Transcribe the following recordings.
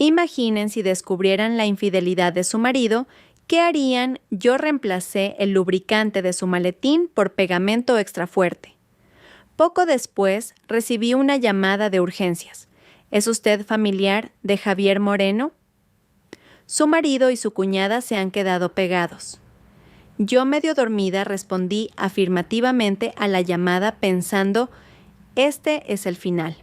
Imaginen si descubrieran la infidelidad de su marido, ¿qué harían? Yo reemplacé el lubricante de su maletín por pegamento extra fuerte. Poco después recibí una llamada de urgencias. ¿Es usted familiar de Javier Moreno? Su marido y su cuñada se han quedado pegados. Yo medio dormida respondí afirmativamente a la llamada pensando, este es el final.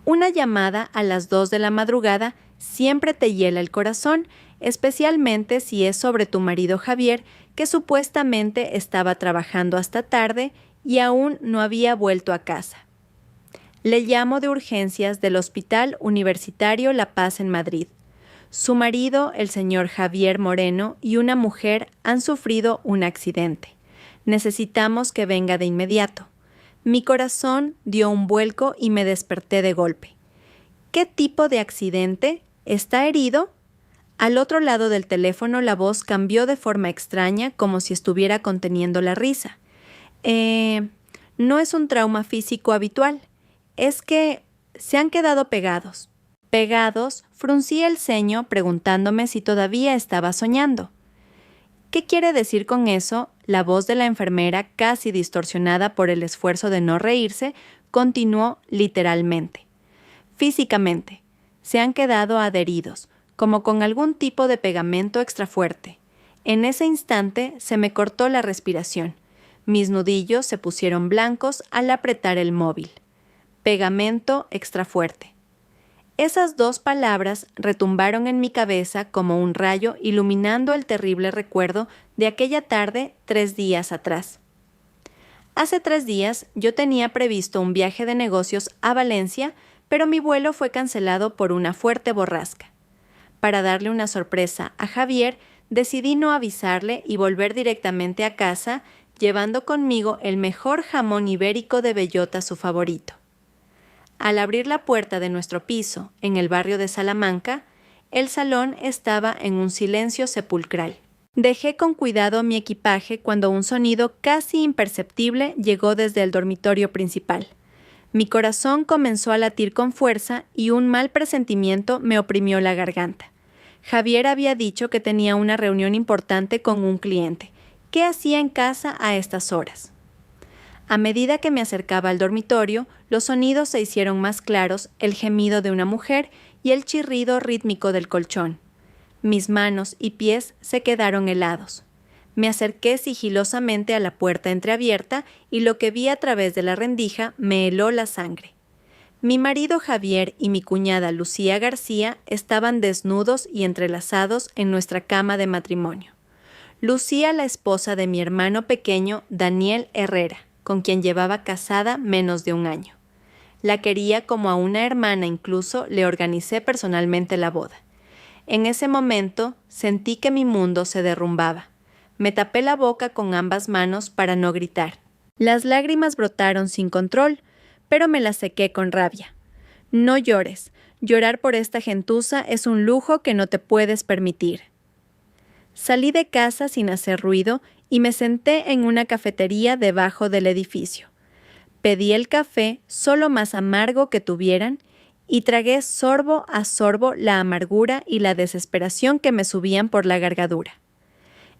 Una llamada a las 2 de la madrugada siempre te hiela el corazón, especialmente si es sobre tu marido Javier, que supuestamente estaba trabajando hasta tarde y aún no había vuelto a casa. Le llamo de urgencias del Hospital Universitario La Paz en Madrid. Su marido, el señor Javier Moreno, y una mujer han sufrido un accidente. Necesitamos que venga de inmediato. Mi corazón dio un vuelco y me desperté de golpe. ¿Qué tipo de accidente? ¿Está herido? Al otro lado del teléfono la voz cambió de forma extraña, como si estuviera conteniendo la risa. No es un trauma físico habitual. Es que se han quedado pegados. Pegados, fruncí el ceño preguntándome si todavía estaba soñando. ¿Qué quiere decir con eso? La voz de la enfermera, casi distorsionada por el esfuerzo de no reírse, continuó literalmente. Físicamente, se han quedado adheridos, como con algún tipo de pegamento extra fuerte. En ese instante se me cortó la respiración. Mis nudillos se pusieron blancos al apretar el móvil. Pegamento extra fuerte. Esas dos palabras retumbaron en mi cabeza como un rayo iluminando el terrible recuerdo de aquella tarde 3 días atrás. Hace 3 días yo tenía previsto un viaje de negocios a Valencia, pero mi vuelo fue cancelado por una fuerte borrasca. Para darle una sorpresa a Javier, decidí no avisarle y volver directamente a casa, llevando conmigo el mejor jamón ibérico de bellota, su favorito. Al abrir la puerta de nuestro piso, en el barrio de Salamanca, el salón estaba en un silencio sepulcral. Dejé con cuidado mi equipaje cuando un sonido casi imperceptible llegó desde el dormitorio principal. Mi corazón comenzó a latir con fuerza y un mal presentimiento me oprimió la garganta. Javier había dicho que tenía una reunión importante con un cliente. ¿Qué hacía en casa a estas horas? A medida que me acercaba al dormitorio, los sonidos se hicieron más claros, el gemido de una mujer y el chirrido rítmico del colchón. Mis manos y pies se quedaron helados. Me acerqué sigilosamente a la puerta entreabierta y lo que vi a través de la rendija me heló la sangre. Mi marido Javier y mi cuñada Lucía García estaban desnudos y entrelazados en nuestra cama de matrimonio. Lucía, la esposa de mi hermano pequeño, Daniel Herrera, con quien llevaba casada menos de un año. La quería como a una hermana, incluso le organicé personalmente la boda. En ese momento sentí que mi mundo se derrumbaba. Me tapé la boca con ambas manos para no gritar. Las lágrimas brotaron sin control, pero me las sequé con rabia. No llores. Llorar por esta gentuza es un lujo que no te puedes permitir. Salí de casa sin hacer ruido y me senté en una cafetería debajo del edificio. Pedí el café, solo más amargo que tuvieran, y tragué sorbo a sorbo la amargura y la desesperación que me subían por la gargadura.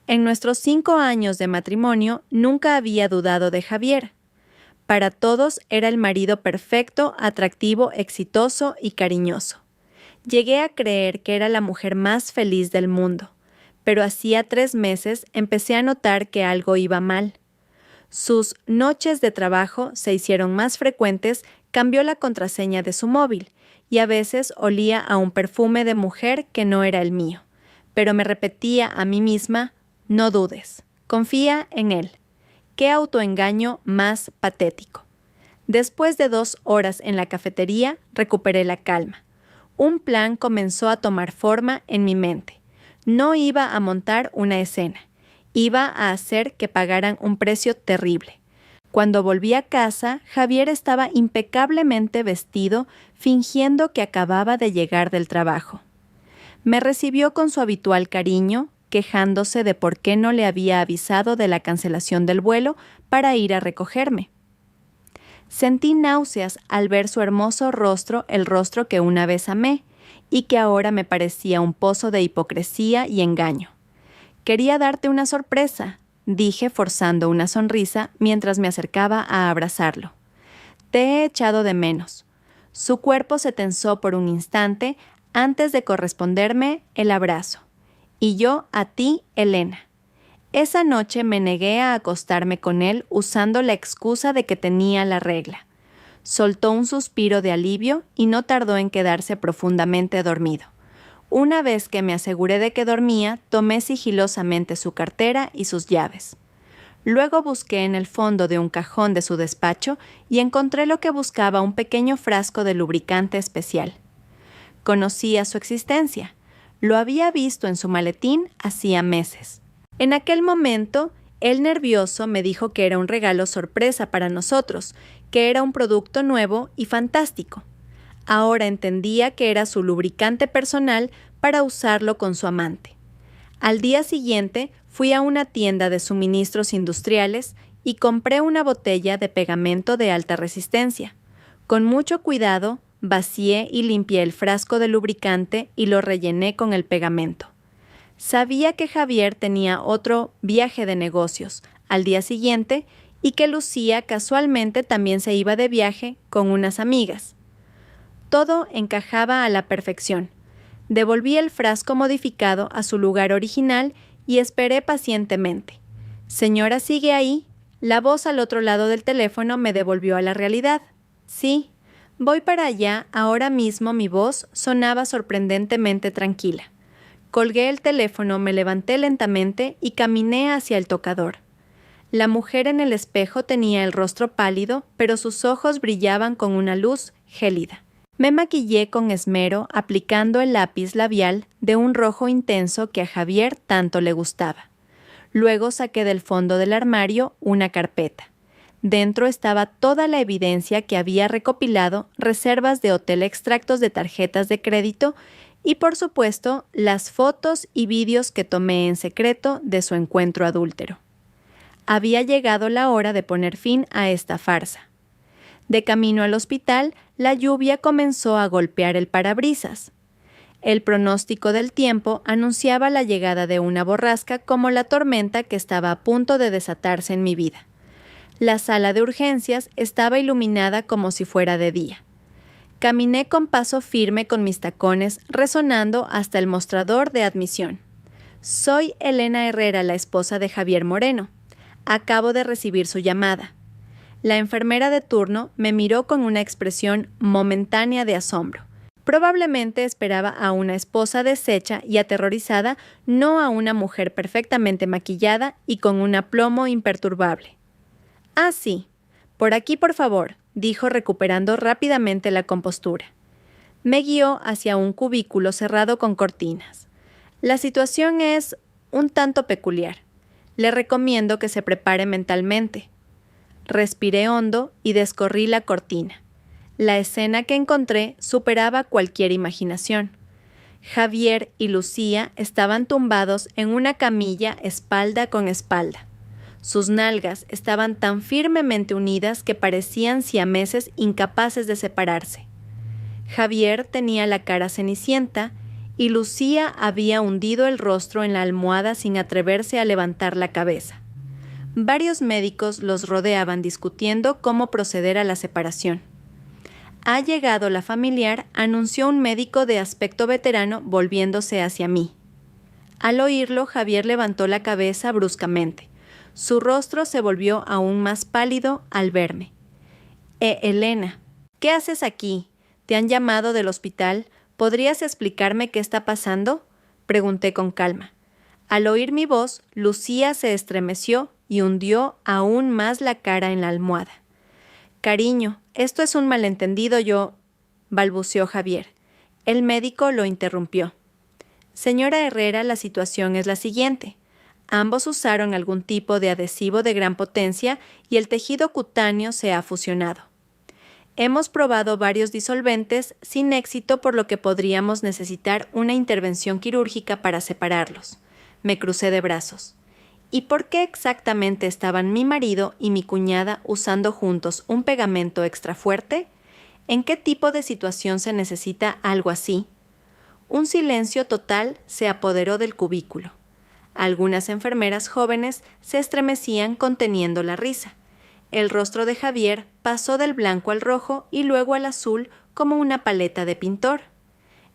En nuestros 5 años de matrimonio nunca había dudado de Javier. Para todos era el marido perfecto, atractivo, exitoso y cariñoso. Llegué a creer que era la mujer más feliz del mundo. Pero hacía 3 meses empecé a notar que algo iba mal. Sus noches de trabajo se hicieron más frecuentes, cambió la contraseña de su móvil y a veces olía a un perfume de mujer que no era el mío. Pero me repetía a mí misma, no dudes, confía en él. Qué autoengaño más patético. Después de 2 horas en la cafetería, recuperé la calma. Un plan comenzó a tomar forma en mi mente. No iba a montar una escena. Iba a hacer que pagaran un precio terrible. Cuando volví a casa, Javier estaba impecablemente vestido, fingiendo que acababa de llegar del trabajo. Me recibió con su habitual cariño, quejándose de por qué no le había avisado de la cancelación del vuelo para ir a recogerme. Sentí náuseas al ver su hermoso rostro, el rostro que una vez amé, y que ahora me parecía un pozo de hipocresía y engaño. Quería darte una sorpresa, dije forzando una sonrisa mientras me acercaba a abrazarlo. Te he echado de menos. Su cuerpo se tensó por un instante antes de corresponderme el abrazo. Y yo a ti, Elena. Esa noche me negué a acostarme con él usando la excusa de que tenía la regla. Soltó un suspiro de alivio y no tardó en quedarse profundamente dormido. Una vez que me aseguré de que dormía, tomé sigilosamente su cartera y sus llaves. Luego busqué en el fondo de un cajón de su despacho y encontré lo que buscaba, un pequeño frasco de lubricante especial. Conocía su existencia. Lo había visto en su maletín hacía meses. En aquel momento, él nervioso me dijo que era un regalo sorpresa para nosotros, que era un producto nuevo y fantástico. Ahora entendía que era su lubricante personal para usarlo con su amante. Al día siguiente fui a una tienda de suministros industriales y compré una botella de pegamento de alta resistencia. Con mucho cuidado, vacié y limpié el frasco de lubricante y lo rellené con el pegamento. Sabía que Javier tenía otro viaje de negocios al día siguiente y que Lucía casualmente también se iba de viaje con unas amigas. Todo encajaba a la perfección. Devolví el frasco modificado a su lugar original y esperé pacientemente. «Señora, ¿sigue ahí?». La voz al otro lado del teléfono me devolvió a la realidad. «Sí, voy para allá, ahora mismo». Mi voz sonaba sorprendentemente tranquila. Colgué el teléfono, me levanté lentamente y caminé hacia el tocador. La mujer en el espejo tenía el rostro pálido, pero sus ojos brillaban con una luz gélida. Me maquillé con esmero, aplicando el lápiz labial de un rojo intenso que a Javier tanto le gustaba. Luego saqué del fondo del armario una carpeta. Dentro estaba toda la evidencia que había recopilado, reservas de hotel, extractos de tarjetas de crédito y, por supuesto, las fotos y vídeos que tomé en secreto de su encuentro adúltero. Había llegado la hora de poner fin a esta farsa. De camino al hospital, la lluvia comenzó a golpear el parabrisas. El pronóstico del tiempo anunciaba la llegada de una borrasca como la tormenta que estaba a punto de desatarse en mi vida. La sala de urgencias estaba iluminada como si fuera de día. Caminé con paso firme con mis tacones resonando hasta el mostrador de admisión. «Soy Elena Herrera, la esposa de Javier Moreno. Acabo de recibir su llamada». La enfermera de turno me miró con una expresión momentánea de asombro. Probablemente esperaba a una esposa deshecha y aterrorizada, no a una mujer perfectamente maquillada y con un aplomo imperturbable. «Ah, sí. Por aquí, por favor», dijo recuperando rápidamente la compostura. Me guió hacia un cubículo cerrado con cortinas. «La situación es un tanto peculiar. Le recomiendo que se prepare mentalmente». Respiré hondo y descorrí la cortina. La escena que encontré superaba cualquier imaginación. Javier y Lucía estaban tumbados en una camilla espalda con espalda. Sus nalgas estaban tan firmemente unidas que parecían siameses incapaces de separarse. Javier tenía la cara cenicienta y Lucía había hundido el rostro en la almohada sin atreverse a levantar la cabeza. Varios médicos los rodeaban discutiendo cómo proceder a la separación. «Ha llegado la familiar», anunció un médico de aspecto veterano volviéndose hacia mí. Al oírlo, Javier levantó la cabeza bruscamente. Su rostro se volvió aún más pálido al verme. Elena, ¿qué haces aquí? ¿Te han llamado del hospital? ¿Podrías explicarme qué está pasando?», pregunté con calma. Al oír mi voz, Lucía se estremeció y hundió aún más la cara en la almohada. «Cariño, esto es un malentendido, balbuceó Javier. El médico lo interrumpió. «Señora Herrera, la situación es la siguiente. Ambos usaron algún tipo de adhesivo de gran potencia y el tejido cutáneo se ha fusionado. Hemos probado varios disolventes sin éxito, por lo que podríamos necesitar una intervención quirúrgica para separarlos». Me crucé de brazos. ¿Y por qué exactamente estaban mi marido y mi cuñada usando juntos un pegamento extra fuerte? ¿En qué tipo de situación se necesita algo así? Un silencio total se apoderó del cubículo. Algunas enfermeras jóvenes se estremecían conteniendo la risa. El rostro de Javier pasó del blanco al rojo y luego al azul como una paleta de pintor.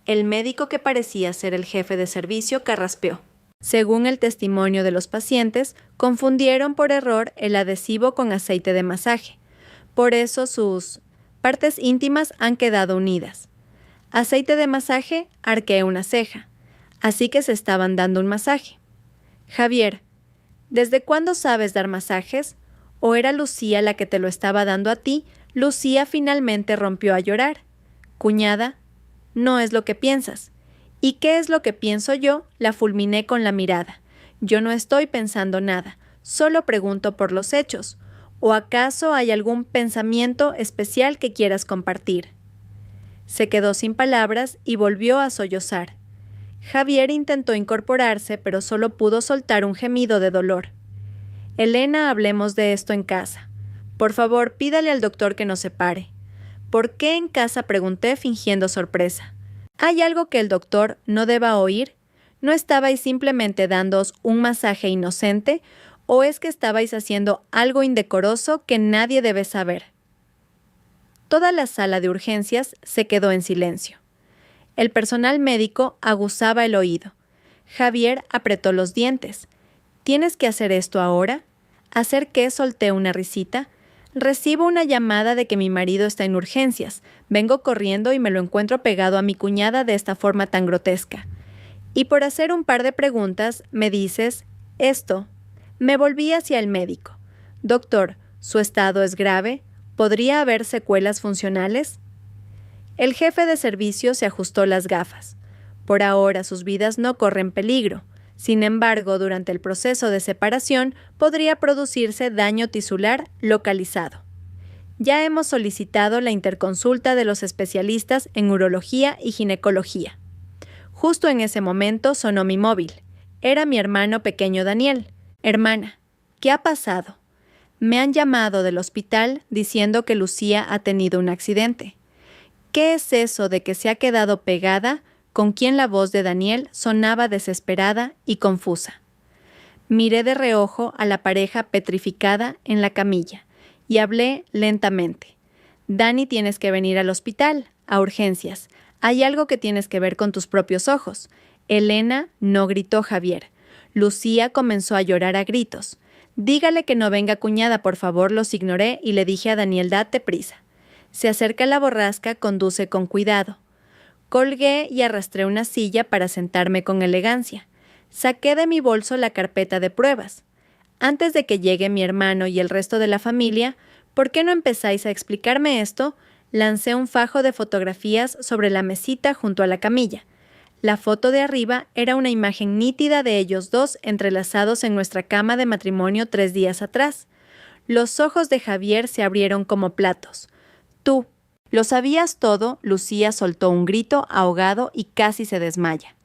El médico, que parecía ser el jefe de servicio, carraspeó. Según el testimonio de los pacientes, confundieron por error el adhesivo con aceite de masaje. Por eso sus partes íntimas han quedado unidas. Aceite de masaje, arqueé una ceja. Así que se estaban dando un masaje. Javier, ¿desde cuándo sabes dar masajes? ¿O era Lucía la que te lo estaba dando a ti? Lucía finalmente rompió a llorar. Cuñada, no es lo que piensas. ¿Y qué es lo que pienso yo? La fulminé con la mirada. Yo no estoy pensando nada, solo pregunto por los hechos. ¿O acaso hay algún pensamiento especial que quieras compartir? Se quedó sin palabras y volvió a sollozar. Javier intentó incorporarse, pero solo pudo soltar un gemido de dolor. Elena, hablemos de esto en casa. Por favor, pídale al doctor que nos separe. ¿Por qué en casa?, pregunté fingiendo sorpresa. ¿Hay algo que el doctor no deba oír? ¿No estabais simplemente dándoos un masaje inocente? ¿O es que estabais haciendo algo indecoroso que nadie debe saber? Toda la sala de urgencias se quedó en silencio. El personal médico aguzaba el oído. Javier apretó los dientes. ¿Tienes que hacer esto ahora? ¿Hacer qué? Solté una risita. Recibo una llamada de que mi marido está en urgencias. Vengo corriendo y me lo encuentro pegado a mi cuñada de esta forma tan grotesca. Y por hacer un par de preguntas, me dices esto. Me volví hacia el médico. Doctor, ¿su estado es grave? ¿Podría haber secuelas funcionales? El jefe de servicio se ajustó las gafas. Por ahora sus vidas no corren peligro. Sin embargo, durante el proceso de separación podría producirse daño tisular localizado. Ya hemos solicitado la interconsulta de los especialistas en urología y ginecología. Justo en ese momento sonó mi móvil. Era mi hermano pequeño Daniel. Hermana, ¿qué ha pasado? Me han llamado del hospital diciendo que Lucía ha tenido un accidente. ¿Qué es eso de que se ha quedado pegada? Con quien la voz de Daniel sonaba desesperada y confusa. Miré de reojo a la pareja petrificada en la camilla y hablé lentamente. Dani, tienes que venir al hospital, a urgencias. Hay algo que tienes que ver con tus propios ojos. Elena, no, gritó Javier. Lucía comenzó a llorar a gritos. Dígale que no venga, cuñada, por favor, los ignoré y le dije a Daniel, date prisa. Se acerca la borrasca, conduce con cuidado. Colgué y arrastré una silla para sentarme con elegancia. Saqué de mi bolso la carpeta de pruebas. Antes de que llegue mi hermano y el resto de la familia, ¿por qué no empezáis a explicarme esto? Lancé un fajo de fotografías sobre la mesita junto a la camilla. La foto de arriba era una imagen nítida de ellos dos entrelazados en nuestra cama de matrimonio 3 días atrás. Los ojos de Javier se abrieron como platos. Tú. ¿Lo sabías todo? Lucía soltó un grito ahogado y casi se desmaya.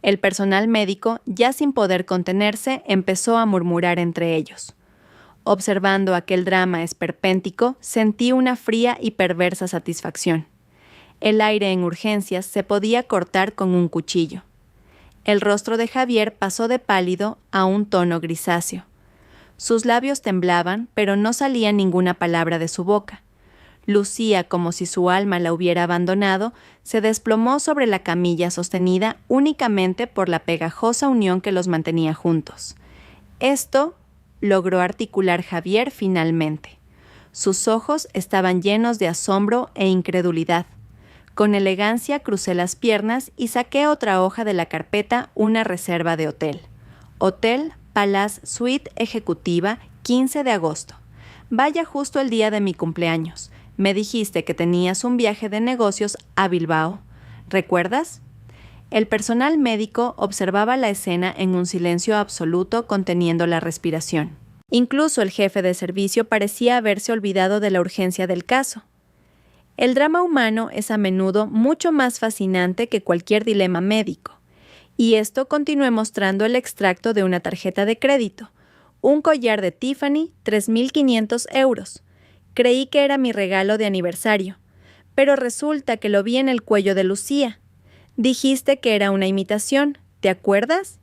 El personal médico, ya sin poder contenerse, empezó a murmurar entre ellos. Observando aquel drama esperpéntico, sentí una fría y perversa satisfacción. El aire en urgencias se podía cortar con un cuchillo. El rostro de Javier pasó de pálido a un tono grisáceo. Sus labios temblaban, pero no salía ninguna palabra de su boca. Lucía, como si su alma la hubiera abandonado, se desplomó sobre la camilla sostenida únicamente por la pegajosa unión que los mantenía juntos. Esto logró articular Javier finalmente. Sus ojos estaban llenos de asombro e incredulidad. Con elegancia crucé las piernas y saqué otra hoja de la carpeta, una reserva de hotel. Hotel Palace Suite Ejecutiva, 15 de agosto. Vaya justo el día de mi cumpleaños. Me dijiste que tenías un viaje de negocios a Bilbao. ¿Recuerdas? El personal médico observaba la escena en un silencio absoluto, conteniendo la respiración. Incluso el jefe de servicio parecía haberse olvidado de la urgencia del caso. El drama humano es a menudo mucho más fascinante que cualquier dilema médico. Y esto continué mostrando el extracto de una tarjeta de crédito. Un collar de Tiffany, 3.500 euros. Creí que era mi regalo de aniversario, pero resulta que lo vi en el cuello de Lucía. Dijiste que era una imitación, ¿te acuerdas?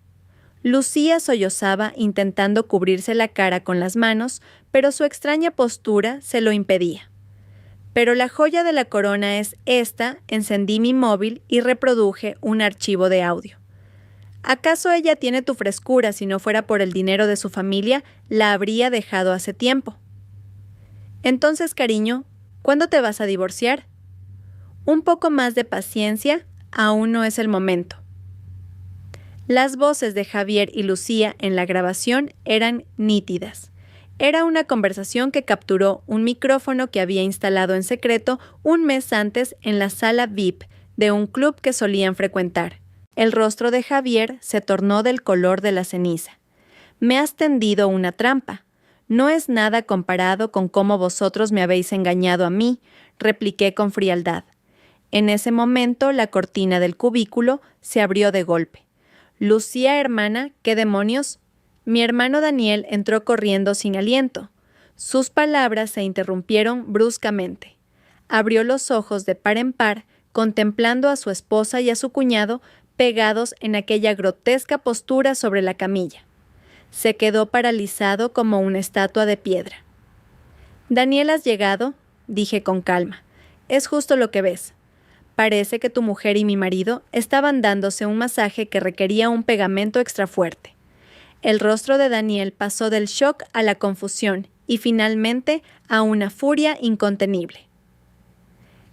Lucía sollozaba intentando cubrirse la cara con las manos, pero su extraña postura se lo impedía. Pero la joya de la corona es esta, encendí mi móvil y reproduje un archivo de audio. ¿Acaso ella tiene tu frescura? Si no fuera por el dinero de su familia, la habría dejado hace tiempo. Entonces, cariño, ¿cuándo te vas a divorciar? Un poco más de paciencia, aún no es el momento. Las voces de Javier y Lucía en la grabación eran nítidas. Era una conversación que capturó un micrófono que había instalado en secreto un mes antes en la sala VIP de un club que solían frecuentar. El rostro de Javier se tornó del color de la ceniza. Me has tendido una trampa. No es nada comparado con cómo vosotros me habéis engañado a mí, repliqué con frialdad. En ese momento la cortina del cubículo se abrió de golpe. Lucía, hermana, ¿qué demonios? Mi hermano Daniel entró corriendo sin aliento. Sus palabras se interrumpieron bruscamente. Abrió los ojos de par en par, contemplando a su esposa y a su cuñado pegados en aquella grotesca postura sobre la camilla. Se quedó paralizado como una estatua de piedra. «Daniel, ¿has llegado?», dije con calma. «Es justo lo que ves. Parece que tu mujer y mi marido estaban dándose un masaje que requería un pegamento extra fuerte». El rostro de Daniel pasó del shock a la confusión y finalmente a una furia incontenible.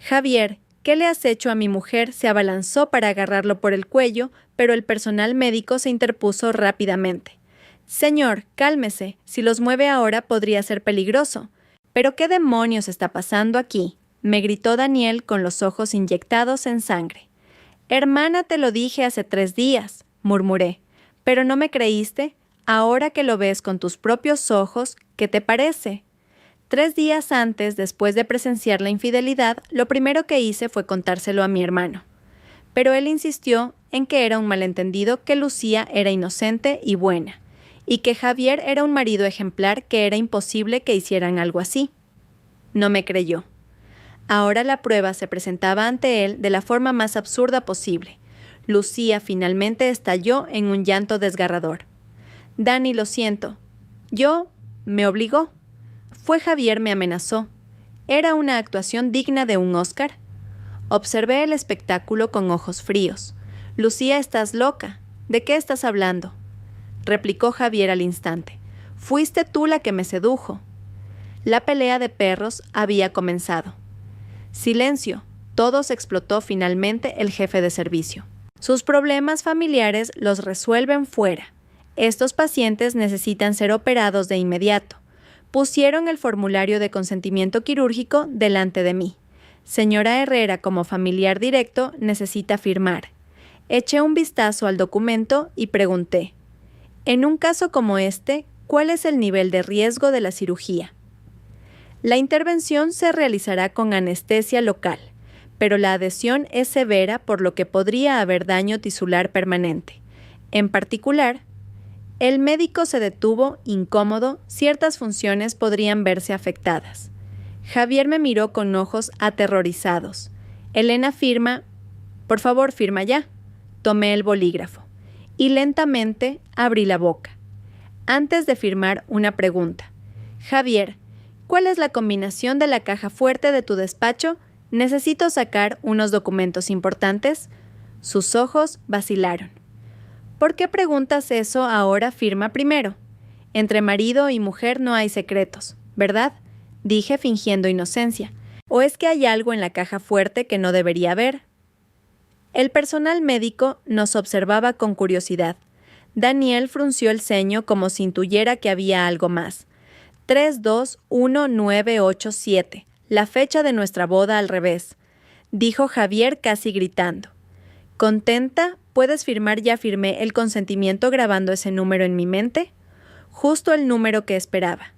«Javier, ¿qué le has hecho a mi mujer?», se abalanzó para agarrarlo por el cuello, pero el personal médico se interpuso rápidamente. «Señor, cálmese, si los mueve ahora podría ser peligroso». «¿Pero qué demonios está pasando aquí?», me gritó Daniel con los ojos inyectados en sangre. «Hermana, te lo dije hace 3 días», murmuré. «¿Pero no me creíste? Ahora que lo ves con tus propios ojos, ¿qué te parece?». 3 días antes, después de presenciar la infidelidad, lo primero que hice fue contárselo a mi hermano. Pero él insistió en que era un malentendido, que Lucía era inocente y buena, y que Javier era un marido ejemplar, que era imposible que hicieran algo así. No me creyó. Ahora la prueba se presentaba ante él de la forma más absurda posible. Lucía finalmente estalló en un llanto desgarrador. «Dani, lo siento. Me obligó. Fue Javier, me amenazó. ¿Era una actuación digna de un Oscar?». Observé el espectáculo con ojos fríos. «Lucía, estás loca. ¿De qué estás hablando?», replicó Javier al instante. «Fuiste tú la que me sedujo». La pelea de perros había comenzado. «Silencio», todos explotó finalmente el jefe de servicio. «Sus problemas familiares los resuelven fuera. Estos pacientes necesitan ser operados de inmediato». Pusieron el formulario de consentimiento quirúrgico delante de mí. «Señora Herrera, como familiar directo, necesita firmar». Eché un vistazo al documento y pregunté: «En un caso como este, ¿cuál es el nivel de riesgo de la cirugía?». «La intervención se realizará con anestesia local, pero la adhesión es severa, por lo que podría haber daño tisular permanente. En particular», el médico se detuvo, incómodo, ciertas funciones podrían verse afectadas. Javier me miró con ojos aterrorizados. «Elena, firma». «Por favor, firma ya». Tomé el bolígrafo y lentamente abrí la boca. Antes de firmar, una pregunta. «Javier, ¿cuál es la combinación de la caja fuerte de tu despacho? Necesito sacar unos documentos importantes». Sus ojos vacilaron. «¿Por qué preguntas eso ahora? Firma primero. Entre marido y mujer no hay secretos, ¿verdad?», dije fingiendo inocencia. «¿O es que hay algo en la caja fuerte que no debería haber?». El personal médico nos observaba con curiosidad. Daniel frunció el ceño como si intuyera que había algo más. 321987, la fecha de nuestra boda al revés, dijo Javier casi gritando. «¿Contenta? ¿Puedes firmar?» «Ya firmé el consentimiento grabando ese número en mi mente». Justo el número que esperaba.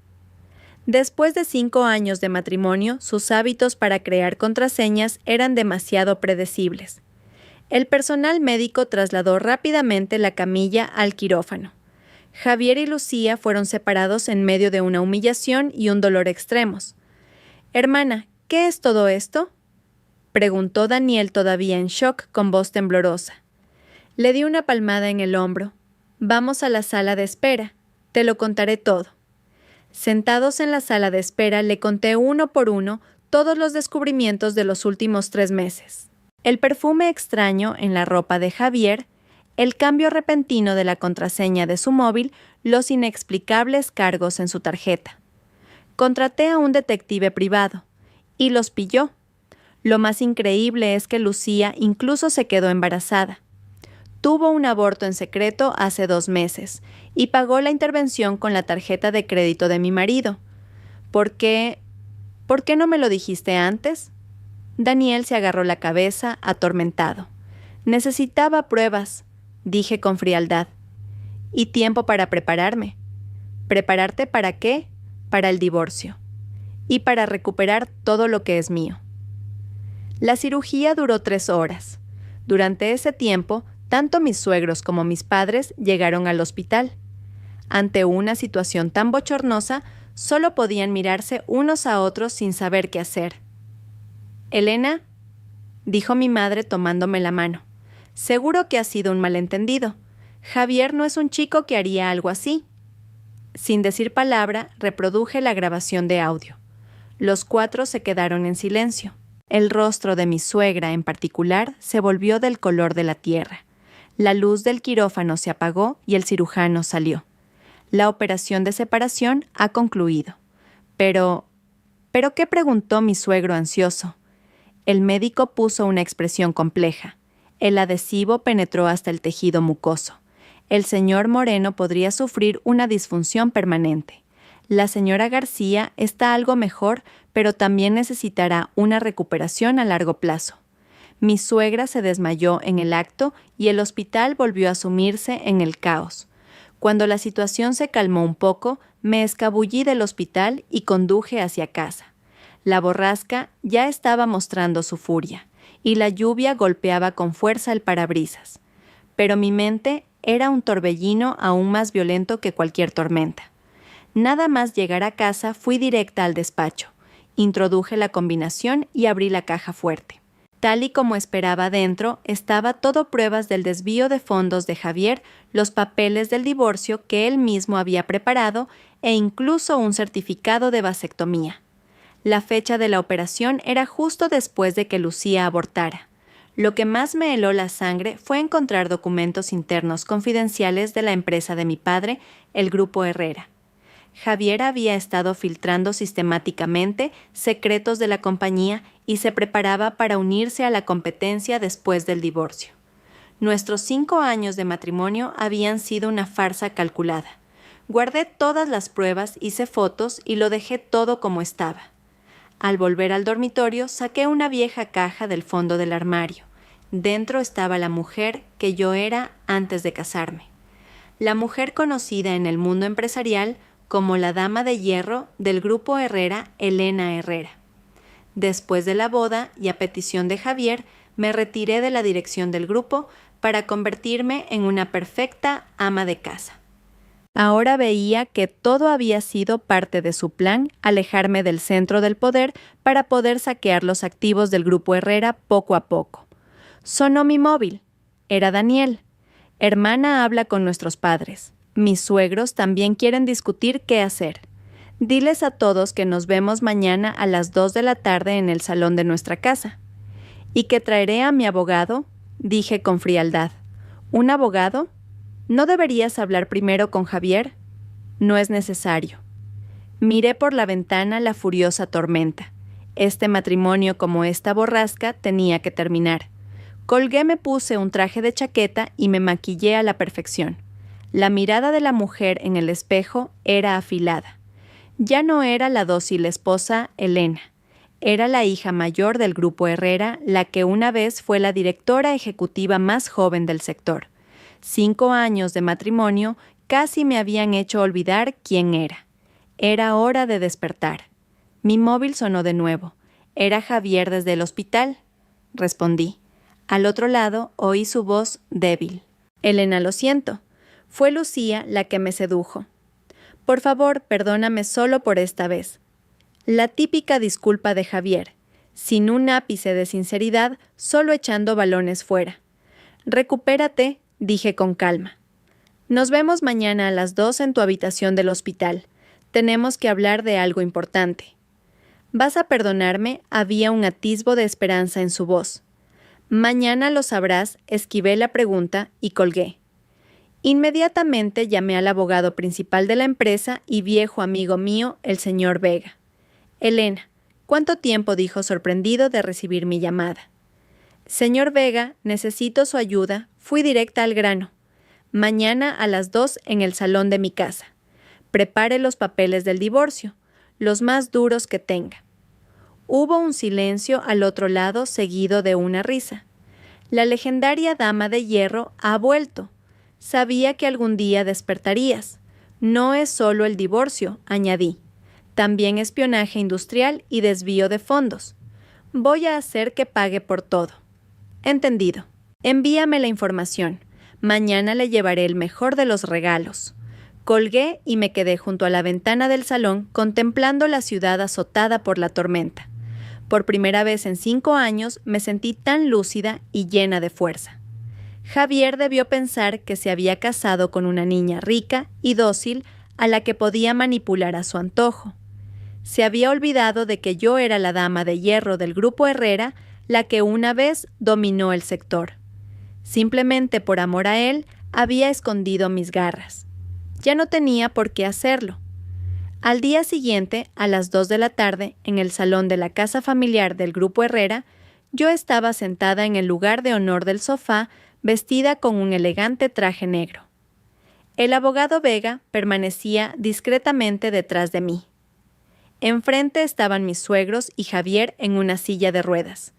Después de 5 años de matrimonio, sus hábitos para crear contraseñas eran demasiado predecibles. El personal médico trasladó rápidamente la camilla al quirófano. Javier y Lucía fueron separados en medio de una humillación y un dolor extremos. «Hermana, ¿qué es todo esto?». Preguntó Daniel todavía en shock con voz temblorosa. Le di una palmada en el hombro. Vamos a la sala de espera. Te lo contaré todo. Sentados en la sala de espera le conté uno por uno todos los descubrimientos de los últimos 3 meses. El perfume extraño en la ropa de Javier, el cambio repentino de la contraseña de su móvil, los inexplicables cargos en su tarjeta. Contraté a un detective privado y los pilló. Lo más increíble es que Lucía incluso se quedó embarazada. Tuvo un aborto en secreto hace 2 meses y pagó la intervención con la tarjeta de crédito de mi marido. ¿Por qué no me lo dijiste antes? Daniel se agarró la cabeza, atormentado. Necesitaba pruebas, dije con frialdad. Y tiempo para prepararme. ¿Prepararte para qué? Para el divorcio. Y para recuperar todo lo que es mío. La cirugía duró 3 horas. Durante ese tiempo, tanto mis suegros como mis padres llegaron al hospital. Ante una situación tan bochornosa, solo podían mirarse unos a otros sin saber qué hacer. «Elena», dijo mi madre tomándome la mano, «seguro que ha sido un malentendido. Javier no es un chico que haría algo así». Sin decir palabra, reproduje la grabación de audio. Los 4 se quedaron en silencio. El rostro de mi suegra, en particular, se volvió del color de la tierra. La luz del quirófano se apagó y el cirujano salió. La operación de separación ha concluido. ¿Pero qué?, preguntó mi suegro ansioso. El médico puso una expresión compleja. El adhesivo penetró hasta el tejido mucoso. El señor Moreno podría sufrir una disfunción permanente. La señora García está algo mejor, pero también necesitará una recuperación a largo plazo. Mi suegra se desmayó en el acto y el hospital volvió a sumirse en el caos. Cuando la situación se calmó un poco, me escabullí del hospital y conduje hacia casa. La borrasca ya estaba mostrando su furia, y la lluvia golpeaba con fuerza el parabrisas. Pero mi mente era un torbellino aún más violento que cualquier tormenta. Nada más llegar a casa fui directa al despacho. Introduje la combinación y abrí la caja fuerte. Tal y como esperaba dentro, estaba todo pruebas del desvío de fondos de Javier, los papeles del divorcio que él mismo había preparado e incluso un certificado de vasectomía. La fecha de la operación era justo después de que Lucía abortara. Lo que más me heló la sangre fue encontrar documentos internos confidenciales de la empresa de mi padre, el Grupo Herrera. Javier había estado filtrando sistemáticamente secretos de la compañía y se preparaba para unirse a la competencia después del divorcio. Nuestros 5 años de matrimonio habían sido una farsa calculada. Guardé todas las pruebas, hice fotos y lo dejé todo como estaba. Al volver al dormitorio, saqué una vieja caja del fondo del armario. Dentro estaba la mujer que yo era antes de casarme. La mujer conocida en el mundo empresarial como la dama de hierro del Grupo Herrera, Elena Herrera. Después de la boda y a petición de Javier, me retiré de la dirección del grupo para convertirme en una perfecta ama de casa. Ahora veía que todo había sido parte de su plan, alejarme del centro del poder para poder saquear los activos del Grupo Herrera poco a poco. Sonó mi móvil. Era Daniel. Hermana habla con nuestros padres. Mis suegros también quieren discutir qué hacer. Diles a todos que nos vemos mañana a las 2 de la tarde en el salón de nuestra casa. ¿Y que traeré a mi abogado?, dije con frialdad. ¿Un abogado? ¿No deberías hablar primero con Javier? No es necesario. Miré por la ventana la furiosa tormenta. Este matrimonio como esta borrasca tenía que terminar. Colgué, me puse un traje de chaqueta y me maquillé a la perfección. La mirada de la mujer en el espejo era afilada. Ya no era la dócil esposa Elena. Era la hija mayor del Grupo Herrera, la que una vez fue la directora ejecutiva más joven del sector. 5 años de matrimonio casi me habían hecho olvidar quién era. Era hora de despertar. Mi móvil sonó de nuevo. Era Javier desde el hospital. Respondí. Al otro lado oí su voz débil. Elena, lo siento. Fue Lucía la que me sedujo. Por favor, perdóname solo por esta vez. La típica disculpa de Javier. sin un ápice de sinceridad, solo echando balones fuera. «Recupérate», dije con calma. «Nos vemos mañana a las 2 en tu habitación del hospital. Tenemos que hablar de algo importante». «¿Vas a perdonarme?», había un atisbo de esperanza en su voz. «Mañana lo sabrás», esquivé la pregunta y colgué. Inmediatamente llamé al abogado principal de la empresa y viejo amigo mío, el señor Vega. «Elena, ¿cuánto tiempo?», dijo sorprendido de recibir mi llamada. «Señor Vega, necesito su ayuda», fui directa al grano. «Mañana a las 2 en el salón de mi casa. Prepare los papeles del divorcio, los más duros que tenga». Hubo un silencio al otro lado seguido de una risa. «La legendaria dama de hierro ha vuelto. Sabía que algún día despertarías. No es solo el divorcio», añadí. «También espionaje industrial y desvío de fondos. Voy a hacer que pague por todo». «Entendido. Envíame la información. Mañana le llevaré el mejor de los regalos». Colgué y me quedé junto a la ventana del salón contemplando la ciudad azotada por la tormenta. Por primera vez en 5 años me sentí tan lúcida y llena de fuerza. Javier debió pensar que se había casado con una niña rica y dócil a la que podía manipular a su antojo. Se había olvidado de que yo era la dama de hierro del Grupo Herrera, la que una vez dominó el sector. Simplemente por amor a él, había escondido mis garras. Ya no tenía por qué hacerlo. Al día siguiente, a las 2 de la tarde, en el salón de la casa familiar del Grupo Herrera, yo estaba sentada en el lugar de honor del sofá, vestida con un elegante traje negro. El abogado Vega permanecía discretamente detrás de mí. Enfrente estaban mis suegros y Javier en una silla de ruedas.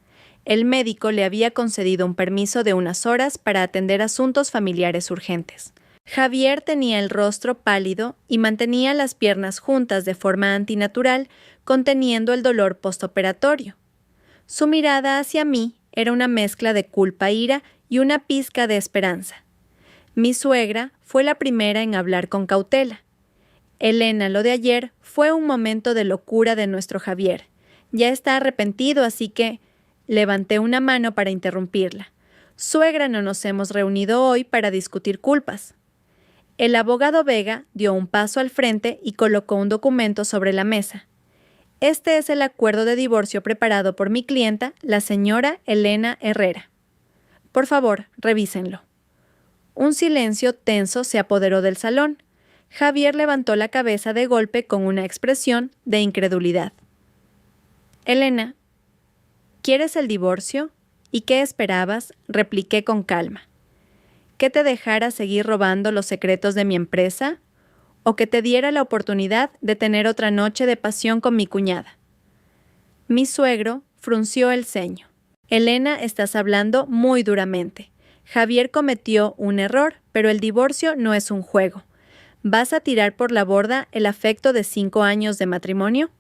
El médico le había concedido un permiso de unas horas para atender asuntos familiares urgentes. Javier tenía el rostro pálido y mantenía las piernas juntas de forma antinatural, conteniendo el dolor postoperatorio. Su mirada hacia mí era una mezcla de culpa-ira y una pizca de esperanza. Mi suegra fue la primera en hablar con cautela. «Elena, lo de ayer fue un momento de locura de nuestro Javier. Ya está arrepentido, así que…» Levanté una mano para interrumpirla. «Suegra, no nos hemos reunido hoy para discutir culpas». El abogado Vega dio un paso al frente y colocó un documento sobre la mesa. «Este es el acuerdo de divorcio preparado por mi clienta, la señora Elena Herrera. Por favor, revísenlo». Un silencio tenso se apoderó del salón. Javier levantó la cabeza de golpe con una expresión de incredulidad. «Elena, ¿quieres el divorcio? ¿Y qué esperabas?», repliqué con calma. ¿Que te dejara seguir robando los secretos de mi empresa? ¿O que te diera la oportunidad de tener otra noche de pasión con mi cuñada? Mi suegro frunció el ceño. «Elena, estás hablando muy duramente. Javier cometió un error, pero el divorcio no es un juego. ¿Vas a tirar por la borda el afecto de 5 años de matrimonio?».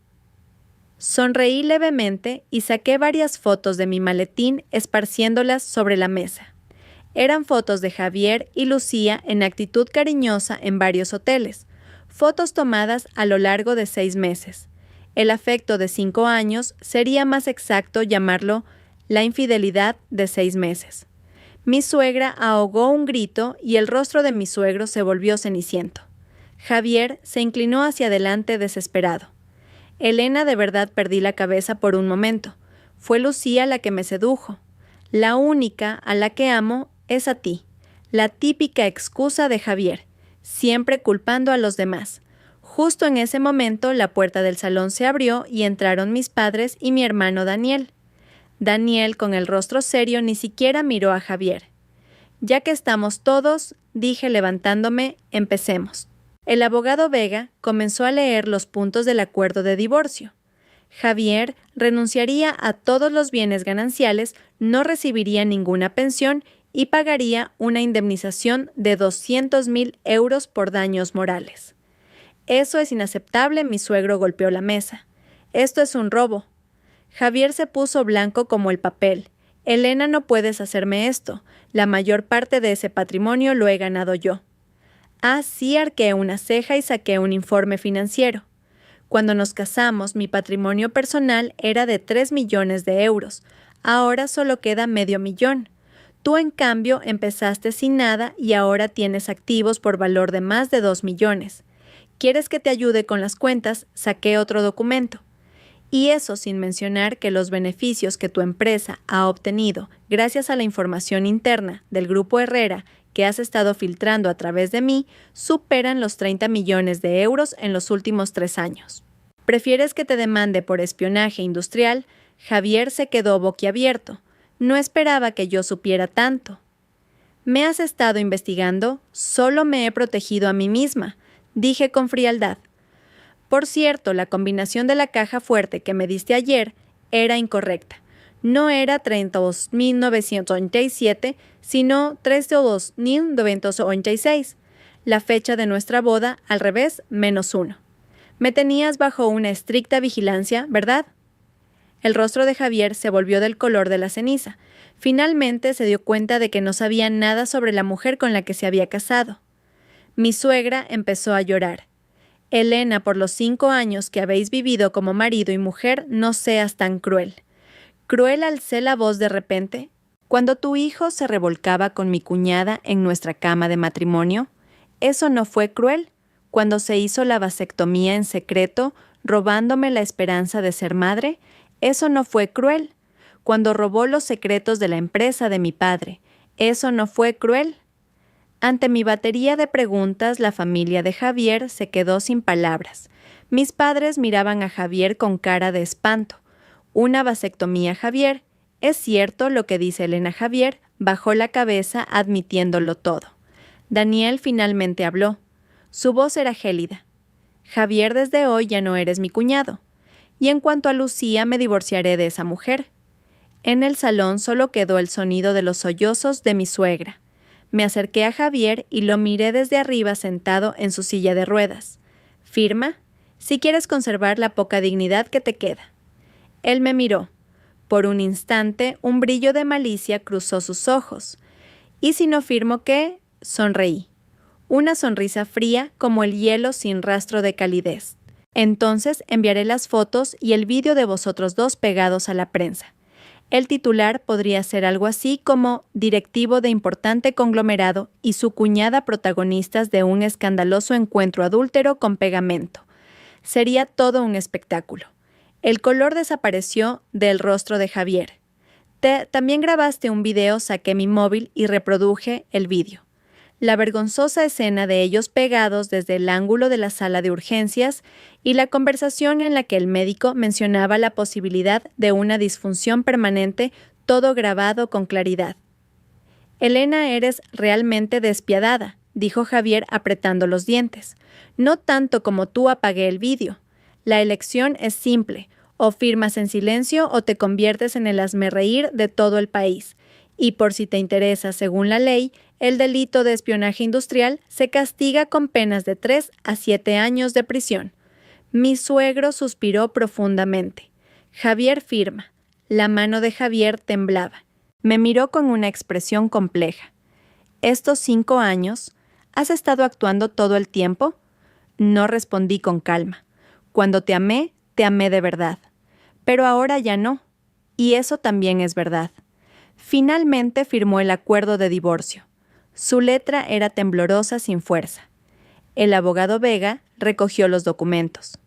Sonreí levemente y saqué varias fotos de mi maletín esparciéndolas sobre la mesa. Eran fotos de Javier y Lucía en actitud cariñosa en varios hoteles, fotos tomadas a lo largo de 6 meses. El afecto de 5 años sería más exacto llamarlo la infidelidad de 6 meses. Mi suegra ahogó un grito y el rostro de mi suegro se volvió ceniciento. Javier se inclinó hacia adelante desesperado. «Elena, de verdad perdí la cabeza por un momento. Fue Lucía la que me sedujo. La única a la que amo es a ti». La típica excusa de Javier, siempre culpando a los demás. Justo en ese momento la puerta del salón se abrió y entraron mis padres y mi hermano Daniel. Daniel, con el rostro serio, ni siquiera miró a Javier. «Ya que estamos todos», dije levantándome, «empecemos». El abogado Vega comenzó a leer los puntos del acuerdo de divorcio. Javier renunciaría a todos los bienes gananciales, no recibiría ninguna pensión y pagaría una indemnización de 200,000 euros por daños morales. «Eso es inaceptable», mi suegro golpeó la mesa. «Esto es un robo». Javier se puso blanco como el papel. «Elena, no puedes hacerme esto. La mayor parte de ese patrimonio lo he ganado yo». Sí, arqué una ceja y saqué un informe financiero. Cuando nos casamos, mi patrimonio personal era de 3 millones de euros. Ahora solo queda medio millón. Tú, en cambio, empezaste sin nada y ahora tienes activos por valor de más de 2 millones. ¿Quieres que te ayude con las cuentas? Saqué otro documento. Y eso sin mencionar que los beneficios que tu empresa ha obtenido gracias a la información interna del Grupo Herrera que has estado filtrando a través de mí superan los 30 millones de euros en los últimos 3 años. ¿Prefieres que te demande por espionaje industrial? Javier se quedó boquiabierto. No esperaba que yo supiera tanto. ¿Me has estado investigando? Solo me he protegido a mí misma, dije con frialdad. Por cierto, la combinación de la caja fuerte que me diste ayer era incorrecta. No era 32.987, sino 32.986. La fecha de nuestra boda, al revés, -1. Me tenías bajo una estricta vigilancia, ¿verdad? El rostro de Javier se volvió del color de la ceniza. Finalmente se dio cuenta de que no sabía nada sobre la mujer con la que se había casado. Mi suegra empezó a llorar. Elena, por los 5 años que habéis vivido como marido y mujer, no seas tan cruel. Cruel, alcé la voz de repente. Cuando tu hijo se revolcaba con mi cuñada en nuestra cama de matrimonio, eso no fue cruel. Cuando se hizo la vasectomía en secreto, robándome la esperanza de ser madre, eso no fue cruel. Cuando robó los secretos de la empresa de mi padre, eso no fue cruel. Ante mi batería de preguntas, la familia de Javier se quedó sin palabras. Mis padres miraban a Javier con cara de espanto. Una vasectomía, Javier. Es cierto lo que dice Elena. Javier bajó la cabeza admitiéndolo todo. Daniel finalmente habló. Su voz era gélida. Javier, desde hoy ya no eres mi cuñado. Y en cuanto a Lucía, me divorciaré de esa mujer. En el salón solo quedó el sonido de los sollozos de mi suegra. Me acerqué a Javier y lo miré desde arriba sentado en su silla de ruedas. ¿Firma? Si quieres conservar la poca dignidad que te queda. Él me miró. Por un instante, un brillo de malicia cruzó sus ojos. ¿Y si no firmo qué? Sonreí. Una sonrisa fría como el hielo sin rastro de calidez. Entonces enviaré las fotos y el vídeo de vosotros dos pegados a la prensa. El titular podría ser algo así como directivo de importante conglomerado y su cuñada protagonistas de un escandaloso encuentro adúltero con pegamento. Sería todo un espectáculo. El color desapareció del rostro de Javier. También grabaste un video, saqué mi móvil y reproduje el vídeo. La vergonzosa escena de ellos pegados desde el ángulo de la sala de urgencias y la conversación en la que el médico mencionaba la posibilidad de una disfunción permanente, todo grabado con claridad. Elena, eres realmente despiadada, dijo Javier apretando los dientes. No tanto como tú apagué el vídeo. La elección es simple, o firmas en silencio o te conviertes en el hazmerreír de todo el país. Y por si te interesa, según la ley, el delito de espionaje industrial se castiga con penas de 3 a 7 años de prisión. Mi suegro suspiró profundamente. Javier firma. La mano de Javier temblaba. Me miró con una expresión compleja. ¿Estos 5 años? ¿Has estado actuando todo el tiempo? No, respondí con calma. Cuando te amé de verdad. Pero ahora ya no. Y eso también es verdad. Finalmente firmó el acuerdo de divorcio. Su letra era temblorosa sin fuerza. El abogado Vega recogió los documentos.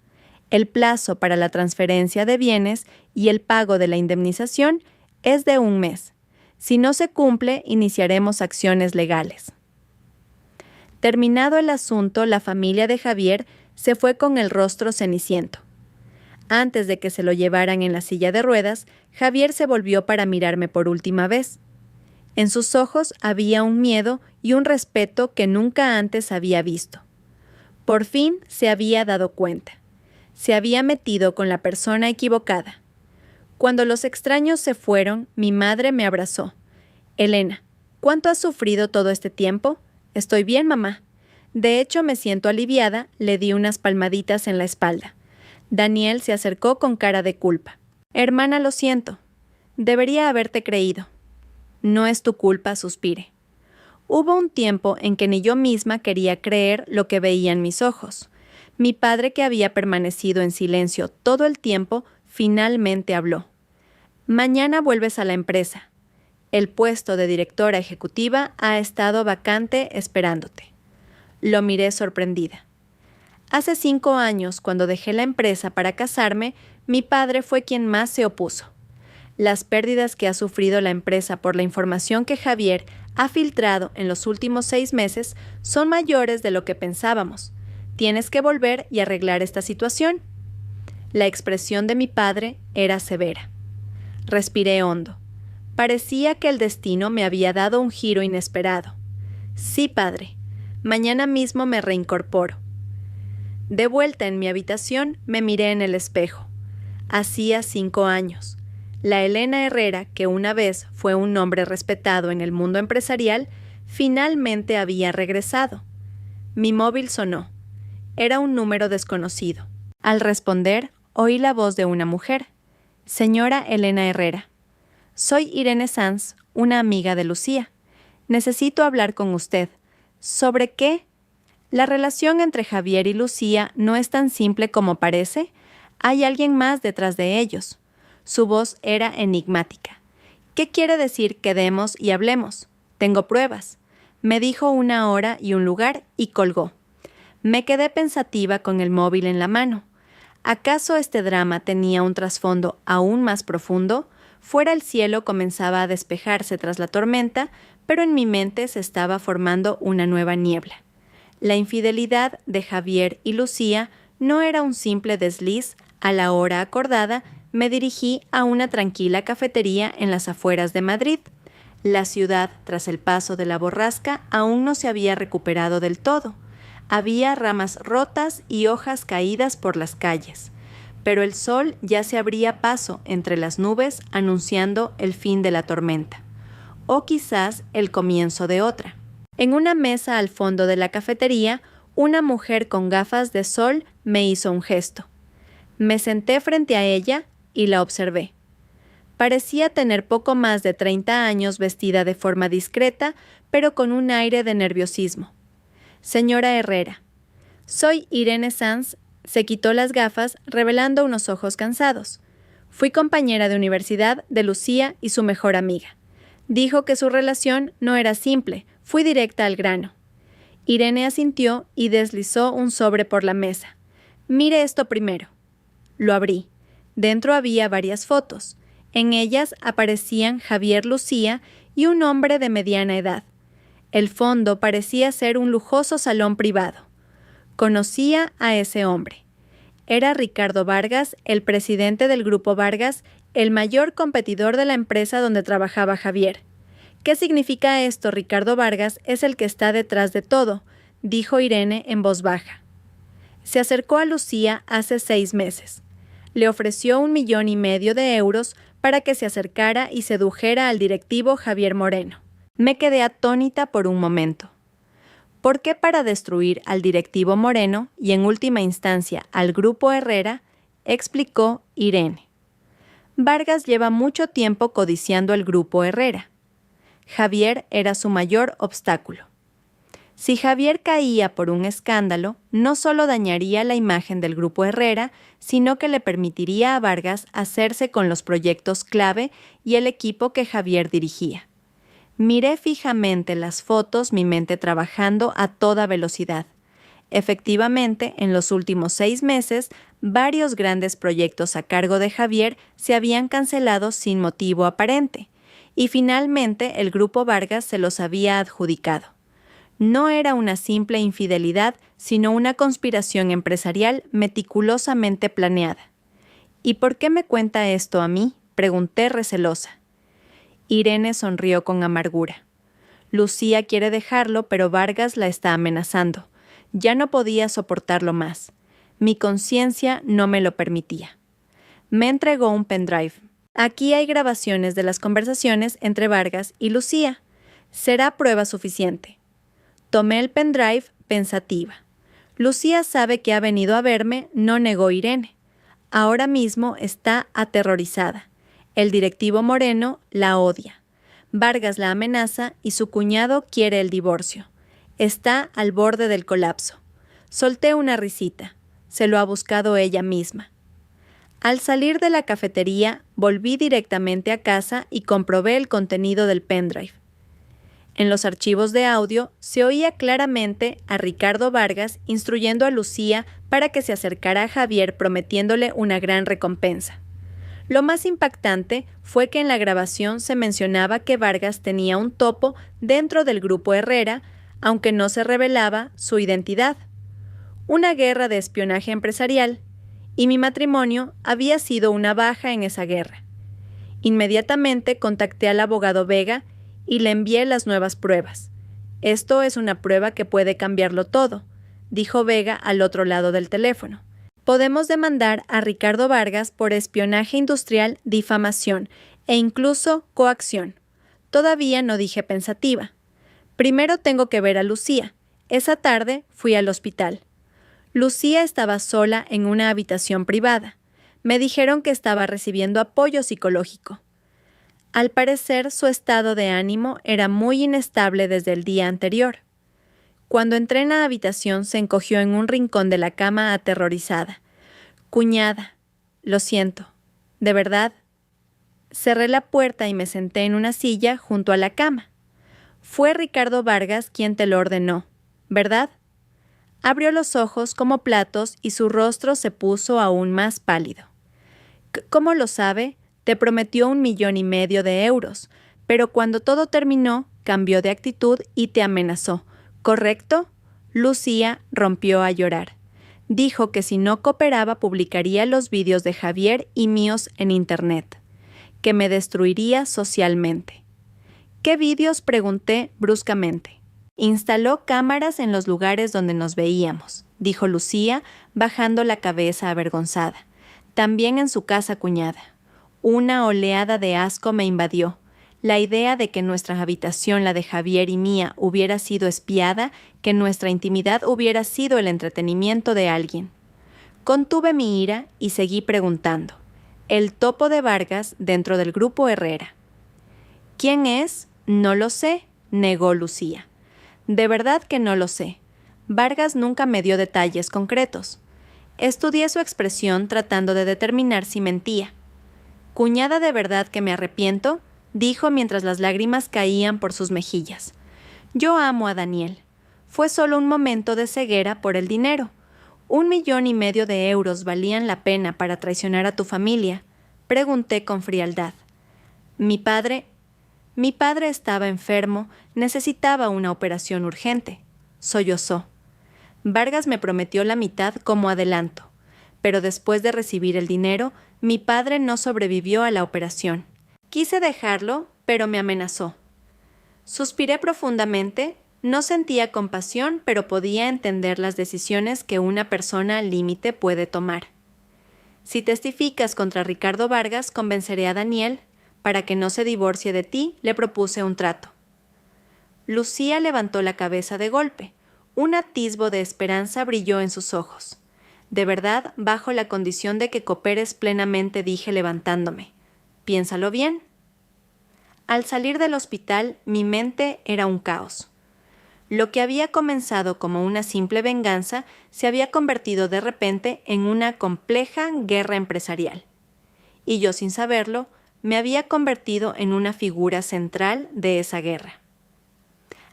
El plazo para la transferencia de bienes y el pago de la indemnización es de 1 mes. Si no se cumple, iniciaremos acciones legales. Terminado el asunto, la familia de Javier se fue con el rostro ceniciento. Antes de que se lo llevaran en la silla de ruedas, Javier se volvió para mirarme por última vez. En sus ojos había un miedo y un respeto que nunca antes había visto. Por fin se había dado cuenta. Se había metido con la persona equivocada. Cuando los extraños se fueron, mi madre me abrazó. Elena, ¿cuánto has sufrido todo este tiempo? Estoy bien, mamá. De hecho, me siento aliviada, le di unas palmaditas en la espalda. Daniel se acercó con cara de culpa. Hermana, lo siento. Debería haberte creído. No es tu culpa, suspiré. Hubo un tiempo en que ni yo misma quería creer lo que veía en mis ojos. Mi padre, que había permanecido en silencio todo el tiempo, finalmente habló. Mañana vuelves a la empresa. El puesto de directora ejecutiva ha estado vacante esperándote. Lo miré sorprendida. Hace 5 años, cuando dejé la empresa para casarme, mi padre fue quien más se opuso. Las pérdidas que ha sufrido la empresa por la información que Javier ha filtrado en los últimos 6 meses son mayores de lo que pensábamos. Tienes que volver y arreglar esta situación. La expresión de mi padre era severa. Respiré hondo. Parecía que el destino me había dado un giro inesperado. Sí, padre. Mañana mismo me reincorporo. De vuelta en mi habitación, me miré en el espejo. Hacía 5 años. La Elena Herrera, que una vez fue un nombre respetado en el mundo empresarial, finalmente había regresado. Mi móvil sonó. Era un número desconocido. Al responder, oí la voz de una mujer. Señora Elena Herrera. Soy Irene Sanz, una amiga de Lucía. Necesito hablar con usted. ¿Sobre qué? La relación entre Javier y Lucía no es tan simple como parece. Hay alguien más detrás de ellos. Su voz era enigmática. ¿Qué quiere decir quedemos y hablemos? Tengo pruebas. Me dijo una hora y un lugar y colgó. Me quedé pensativa con el móvil en la mano. ¿Acaso este drama tenía un trasfondo aún más profundo? Fuera el cielo comenzaba a despejarse tras la tormenta, pero en mi mente se estaba formando una nueva niebla. La infidelidad de Javier y Lucía no era un simple desliz. A la hora acordada, me dirigí a una tranquila cafetería en las afueras de Madrid. La ciudad, tras el paso de la borrasca, aún no se había recuperado del todo. Había ramas rotas y hojas caídas por las calles, pero el sol ya se abría paso entre las nubes anunciando el fin de la tormenta, o quizás el comienzo de otra. En una mesa al fondo de la cafetería, una mujer con gafas de sol me hizo un gesto. Me senté frente a ella y la observé. Parecía tener poco más de 30 años, vestida de forma discreta, pero con un aire de nerviosismo. Señora Herrera. Soy Irene Sanz. Se quitó las gafas, revelando unos ojos cansados. Fui compañera de universidad de Lucía y su mejor amiga. Dijo que su relación no era simple. Fui directa al grano. Irene asintió y deslizó un sobre por la mesa. Mire esto primero. Lo abrí. Dentro había varias fotos. En ellas aparecían Javier, Lucía y un hombre de mediana edad. El fondo parecía ser un lujoso salón privado. Conocía a ese hombre. Era Ricardo Vargas, el presidente del Grupo Vargas, el mayor competidor de la empresa donde trabajaba Javier. ¿Qué significa esto? Ricardo Vargas es el que está detrás de todo, dijo Irene en voz baja. Se acercó a Lucía hace 6 meses. Le ofreció 1,5 millones de euros para que se acercara y sedujera al directivo Javier Moreno. Me quedé atónita por un momento. ¿Por qué para destruir al directivo Moreno y en última instancia al Grupo Herrera? Explicó Irene. Vargas lleva mucho tiempo codiciando al Grupo Herrera. Javier era su mayor obstáculo. Si Javier caía por un escándalo, no solo dañaría la imagen del Grupo Herrera, sino que le permitiría a Vargas hacerse con los proyectos clave y el equipo que Javier dirigía. Miré fijamente las fotos, mi mente trabajando a toda velocidad. Efectivamente, en los últimos 6 meses, varios grandes proyectos a cargo de Javier se habían cancelado sin motivo aparente, y finalmente el Grupo Vargas se los había adjudicado. No era una simple infidelidad, sino una conspiración empresarial meticulosamente planeada. ¿Y por qué me cuenta esto a mí?, pregunté recelosa. Irene sonrió con amargura. Lucía quiere dejarlo, pero Vargas la está amenazando. Ya no podía soportarlo más. Mi conciencia no me lo permitía. Me entregó un pendrive. Aquí hay grabaciones de las conversaciones entre Vargas y Lucía. Será prueba suficiente. Tomé el pendrive pensativa. Lucía sabe que ha venido a verme, no negó Irene. Ahora mismo está aterrorizada. El directivo Moreno la odia. Vargas la amenaza y su cuñado quiere el divorcio. Está al borde del colapso. Solté una risita. se lo ha buscado ella misma. Al salir de la cafetería, volví directamente a casa y comprobé el contenido del pendrive. En los archivos de audio se oía claramente a Ricardo Vargas instruyendo a Lucía para que se acercara a Javier prometiéndole una gran recompensa. Lo más impactante fue que en la grabación se mencionaba que Vargas tenía un topo dentro del grupo Herrera, aunque no se revelaba su identidad. Una guerra de espionaje empresarial, y mi matrimonio había sido una baja en esa guerra. Inmediatamente contacté al abogado Vega y le envié las nuevas pruebas. Esto es una prueba que puede cambiarlo todo, dijo Vega al otro lado del teléfono. Podemos demandar a Ricardo Vargas por espionaje industrial, difamación e incluso coacción. Todavía no dije pensativa. Primero tengo que ver a Lucía. Esa tarde fui al hospital. Lucía estaba sola en una habitación privada. Me dijeron que estaba recibiendo apoyo psicológico. Al parecer, su estado de ánimo era muy inestable desde el día anterior. Cuando entré en la habitación, se encogió en un rincón de la cama aterrorizada. Cuñada, lo siento, de verdad. Cerré la puerta y me senté en una silla junto a la cama. Fue Ricardo Vargas quien te lo ordenó, ¿verdad? Abrió los ojos como platos y su rostro se puso aún más pálido. ¿Cómo lo sabe? Te prometió 1,5 millones de euros, pero cuando todo terminó, cambió de actitud y te amenazó, ¿correcto? Lucía rompió a llorar. Dijo que si no cooperaba publicaría los vídeos de Javier y míos en Internet, que me destruiría socialmente. ¿Qué vídeos? Pregunté bruscamente. Instaló cámaras en los lugares donde nos veíamos, dijo Lucía, bajando la cabeza avergonzada. También en su casa, cuñada. Una oleada de asco me invadió. La idea de que nuestra habitación, la de Javier y mía, hubiera sido espiada, que nuestra intimidad hubiera sido el entretenimiento de alguien. Contuve mi ira y seguí preguntando. El topo de Vargas dentro del grupo Herrera. ¿Quién es? No lo sé, negó Lucía. De verdad que no lo sé. Vargas nunca me dio detalles concretos. Estudié su expresión tratando de determinar si mentía. Cuñada, de verdad que me arrepiento, dijo mientras las lágrimas caían por sus mejillas. Yo amo a Daniel. Fue solo un momento de ceguera por el dinero. 1,5 millones de euros valían la pena para traicionar a tu familia, pregunté con frialdad. Mi padre estaba enfermo, necesitaba una operación urgente, sollozó. Vargas me prometió la mitad como adelanto, pero después de recibir el dinero, mi padre no sobrevivió a la operación. Quise dejarlo, pero me amenazó. Suspiré profundamente, no sentía compasión, pero podía entender las decisiones que una persona al límite puede tomar. Si testificas contra Ricardo Vargas, convenceré a Daniel. Para que no se divorcie de ti, le propuse un trato. Lucía levantó la cabeza de golpe. Un atisbo de esperanza brilló en sus ojos. De verdad, bajo la condición de que cooperes plenamente, dije levantándome. Piénsalo bien. Al salir del hospital, mi mente era un caos. Lo que había comenzado como una simple venganza se había convertido de repente en una compleja guerra empresarial. Y yo, sin saberlo, me había convertido en una figura central de esa guerra.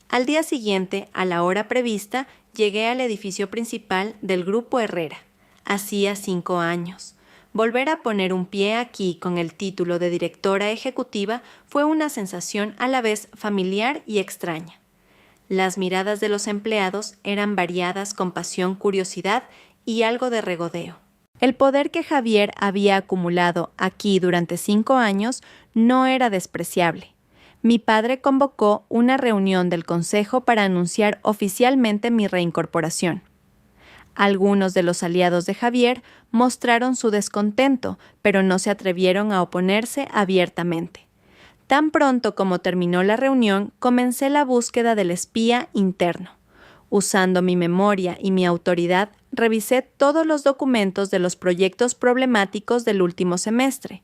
Al día siguiente, a la hora prevista, llegué al edificio principal del Grupo Herrera. Hacía 5 años. Volver a poner un pie aquí con el título de directora ejecutiva fue una sensación a la vez familiar y extraña. Las miradas de los empleados eran variadas con pasión, curiosidad y algo de regodeo. El poder que Javier había acumulado aquí durante 5 años no era despreciable. Mi padre convocó una reunión del consejo para anunciar oficialmente mi reincorporación. Algunos de los aliados de Javier mostraron su descontento, pero no se atrevieron a oponerse abiertamente. Tan pronto como terminó la reunión, comencé la búsqueda del espía interno. Usando mi memoria y mi autoridad, revisé todos los documentos de los proyectos problemáticos del último semestre.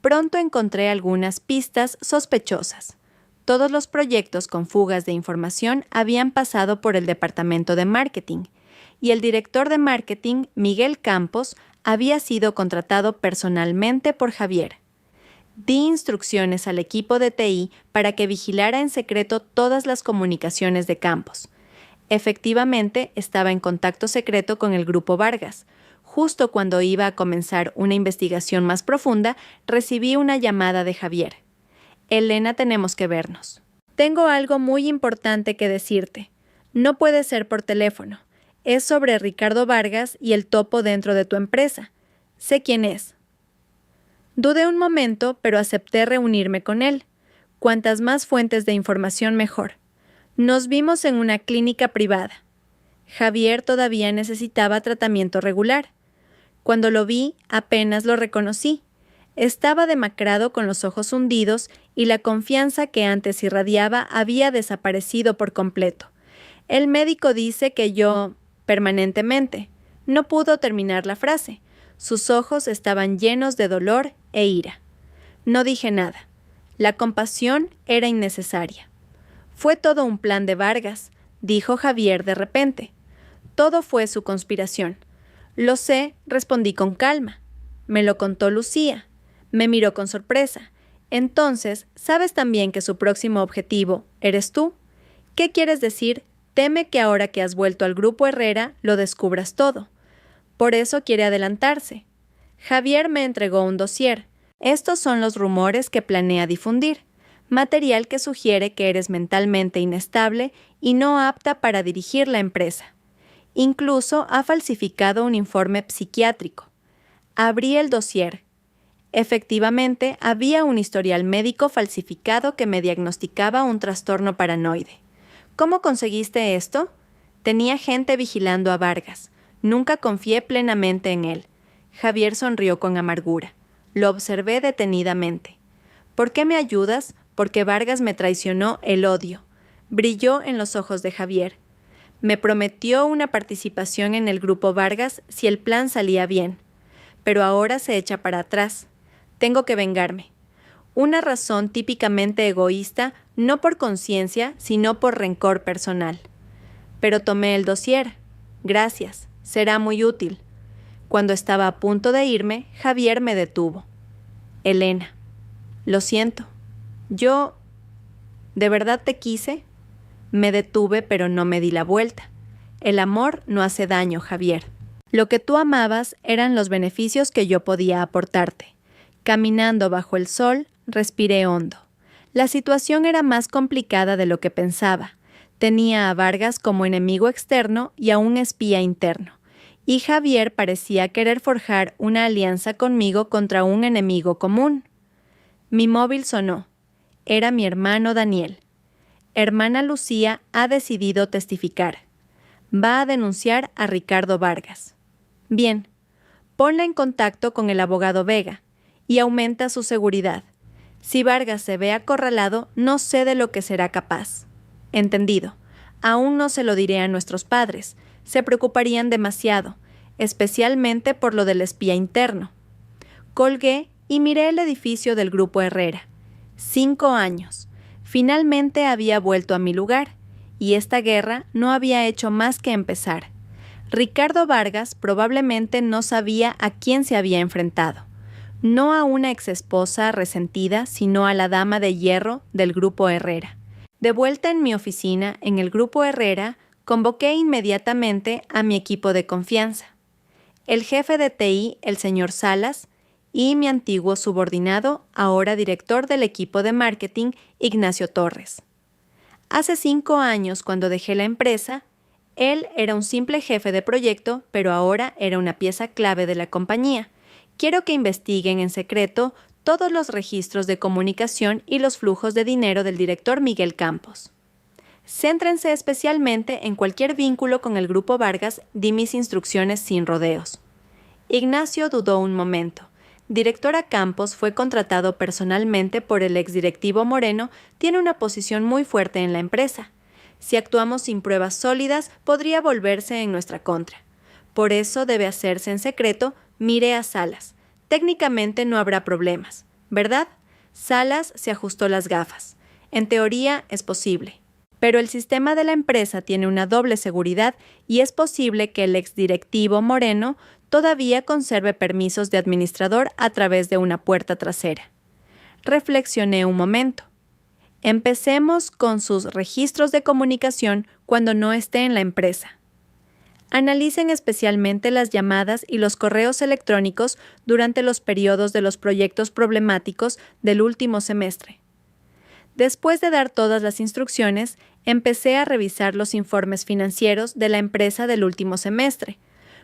Pronto encontré algunas pistas sospechosas. Todos los proyectos con fugas de información habían pasado por el departamento de marketing, y el director de marketing, Miguel Campos, había sido contratado personalmente por Javier. Di instrucciones al equipo de TI para que vigilara en secreto todas las comunicaciones de Campos. Efectivamente, estaba en contacto secreto con el Grupo Vargas. Justo cuando iba a comenzar una investigación más profunda, recibí una llamada de Javier. Elena, tenemos que vernos. Tengo algo muy importante que decirte. No puede ser por teléfono. Es sobre Ricardo Vargas y el topo dentro de tu empresa. Sé quién es. Dudé un momento, pero acepté reunirme con él. Cuantas más fuentes de información, mejor. Nos vimos en una clínica privada. Javier todavía necesitaba tratamiento regular. Cuando lo vi, apenas lo reconocí. Estaba demacrado con los ojos hundidos y la confianza que antes irradiaba había desaparecido por completo. El médico dice que yo, permanentemente. No pudo terminar la frase. Sus ojos estaban llenos de dolor e ira. No dije nada. La compasión era innecesaria. Fue todo un plan de Vargas, dijo Javier de repente. Todo fue su conspiración. Lo sé, respondí con calma. Me lo contó Lucía. Me miró con sorpresa. Entonces, ¿sabes también que su próximo objetivo eres tú? ¿Qué quieres decir? Teme que ahora que has vuelto al Grupo Herrera lo descubras todo. Por eso quiere adelantarse. Javier me entregó un dossier. Estos son los rumores que planea difundir. Material que sugiere que eres mentalmente inestable y no apta para dirigir la empresa. Incluso ha falsificado un informe psiquiátrico. Abrí el dossier. Efectivamente, había un historial médico falsificado que me diagnosticaba un trastorno paranoide. ¿Cómo conseguiste esto? Tenía gente vigilando a Vargas. Nunca confié plenamente en él. Javier sonrió con amargura. Lo observé detenidamente. ¿Por qué me ayudas? Porque Vargas me traicionó el odio. Brilló en los ojos de Javier. Me prometió una participación en el Grupo Vargas si el plan salía bien. Pero ahora se echa para atrás. Tengo que vengarme. Una razón típicamente egoísta, no por conciencia, sino por rencor personal. Pero tomé el dossier. Gracias, será muy útil. Cuando estaba a punto de irme, Javier me detuvo. Elena, lo siento. Yo, ¿de verdad te quise? Me detuve, pero no me di la vuelta. El amor no hace daño, Javier. Lo que tú amabas eran los beneficios que yo podía aportarte. Caminando bajo el sol, respiré hondo. La situación era más complicada de lo que pensaba. Tenía a Vargas como enemigo externo y a un espía interno. Y Javier parecía querer forjar una alianza conmigo contra un enemigo común. Mi móvil sonó. Era mi hermano Daniel. Hermana Lucía ha decidido testificar. Va a denunciar a Ricardo Vargas. Bien, ponla en contacto con el abogado Vega y aumenta su seguridad. Si Vargas se ve acorralado, no sé de lo que será capaz. Entendido. Aún no se lo diré a nuestros padres. Se preocuparían demasiado, especialmente por lo del espía interno. Colgué y miré el edificio del Grupo Herrera. 5 años. Finalmente había vuelto a mi lugar, y esta guerra no había hecho más que empezar. Ricardo Vargas probablemente no sabía a quién se había enfrentado. No a una exesposa resentida, sino a la dama de hierro del Grupo Herrera. De vuelta en mi oficina, en el Grupo Herrera, convoqué inmediatamente a mi equipo de confianza. El jefe de TI, el señor Salas, y mi antiguo subordinado, ahora director del equipo de marketing, Ignacio Torres. Hace 5 años, cuando dejé la empresa, él era un simple jefe de proyecto, pero ahora era una pieza clave de la compañía. Quiero que investiguen en secreto todos los registros de comunicación y los flujos de dinero del director Miguel Campos. Céntrense especialmente en cualquier vínculo con el Grupo Vargas, di mis instrucciones sin rodeos. Ignacio dudó un momento. Directora Campos fue contratado personalmente por el exdirectivo Moreno, tiene una posición muy fuerte en la empresa. Si actuamos sin pruebas sólidas, podría volverse en nuestra contra. Por eso debe hacerse en secreto. Miré a Salas. Técnicamente no habrá problemas, ¿verdad? Salas se ajustó las gafas. En teoría es posible. pero el sistema de la empresa tiene una doble seguridad y es posible que el exdirectivo Moreno todavía conserve permisos de administrador a través de una puerta trasera. Reflexioné un momento. Empecemos con sus registros de comunicación cuando no esté en la empresa. Analicen especialmente las llamadas y los correos electrónicos durante los periodos de los proyectos problemáticos del último semestre. Después de dar todas las instrucciones, empecé a revisar los informes financieros de la empresa del último semestre.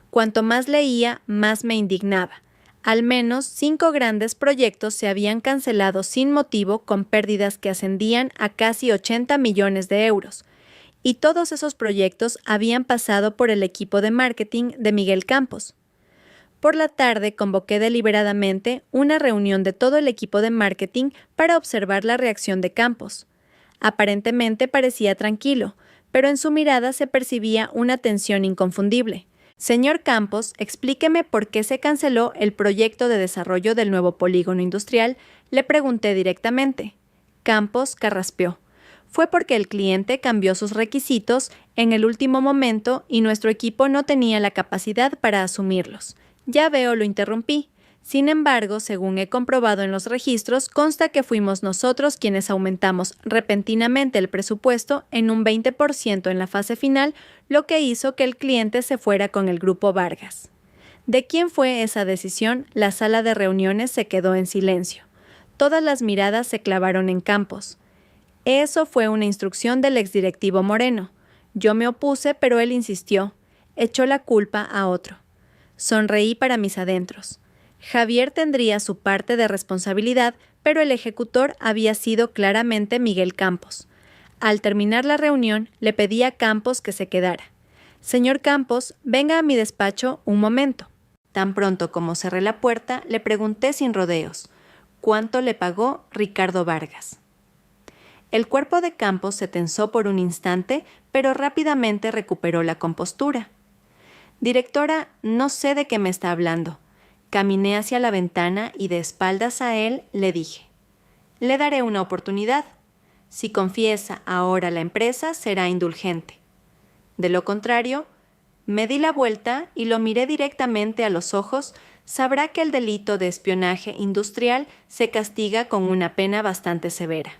Cuanto más leía, más me indignaba. Al menos 5 grandes proyectos se habían cancelado sin motivo con pérdidas que ascendían a casi 80 millones de euros. Y todos esos proyectos habían pasado por el equipo de marketing de Miguel Campos. Por la tarde convoqué deliberadamente una reunión de todo el equipo de marketing para observar la reacción de Campos. Aparentemente parecía tranquilo, pero en su mirada se percibía una tensión inconfundible. Señor Campos, explíqueme por qué se canceló el proyecto de desarrollo del nuevo polígono industrial, le pregunté directamente. Campos carraspeó. Fue porque el cliente cambió sus requisitos en el último momento y nuestro equipo no tenía la capacidad para asumirlos. Ya veo, lo interrumpí. Sin embargo, según he comprobado en los registros, consta que fuimos nosotros quienes aumentamos repentinamente el presupuesto en un 20% en la fase final, lo que hizo que el cliente se fuera con el Grupo Vargas. ¿De quién fue esa decisión? La sala de reuniones se quedó en silencio. Todas las miradas se clavaron en Campos. Eso fue una instrucción del exdirectivo Moreno. Yo me opuse, pero él insistió. Echó la culpa a otro. Sonreí para mis adentros. Javier tendría su parte de responsabilidad, pero el ejecutor había sido claramente Miguel Campos. Al terminar la reunión, le pedí a Campos que se quedara. Señor Campos, venga a mi despacho un momento. Tan pronto como cerré la puerta, le pregunté sin rodeos. ¿Cuánto le pagó Ricardo Vargas? El cuerpo de Campos se tensó por un instante, pero rápidamente recuperó la compostura. Directora, no sé de qué me está hablando. Caminé hacia la ventana y de espaldas a él le dije. Le daré una oportunidad. Si confiesa ahora la empresa, será indulgente. De lo contrario, me di la vuelta y lo miré directamente a los ojos, sabrá que el delito de espionaje industrial se castiga con una pena bastante severa.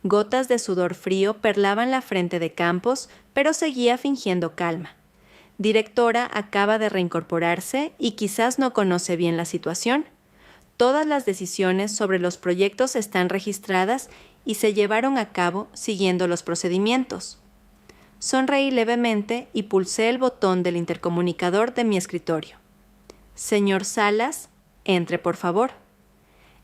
Gotas de sudor frío perlaban la frente de Campos, pero seguía fingiendo calma. Directora acaba de reincorporarse y quizás no conoce bien la situación. Todas las decisiones sobre los proyectos están registradas y se llevaron a cabo siguiendo los procedimientos. Sonreí levemente y pulsé el botón del intercomunicador de mi escritorio. Señor Salas, entre por favor.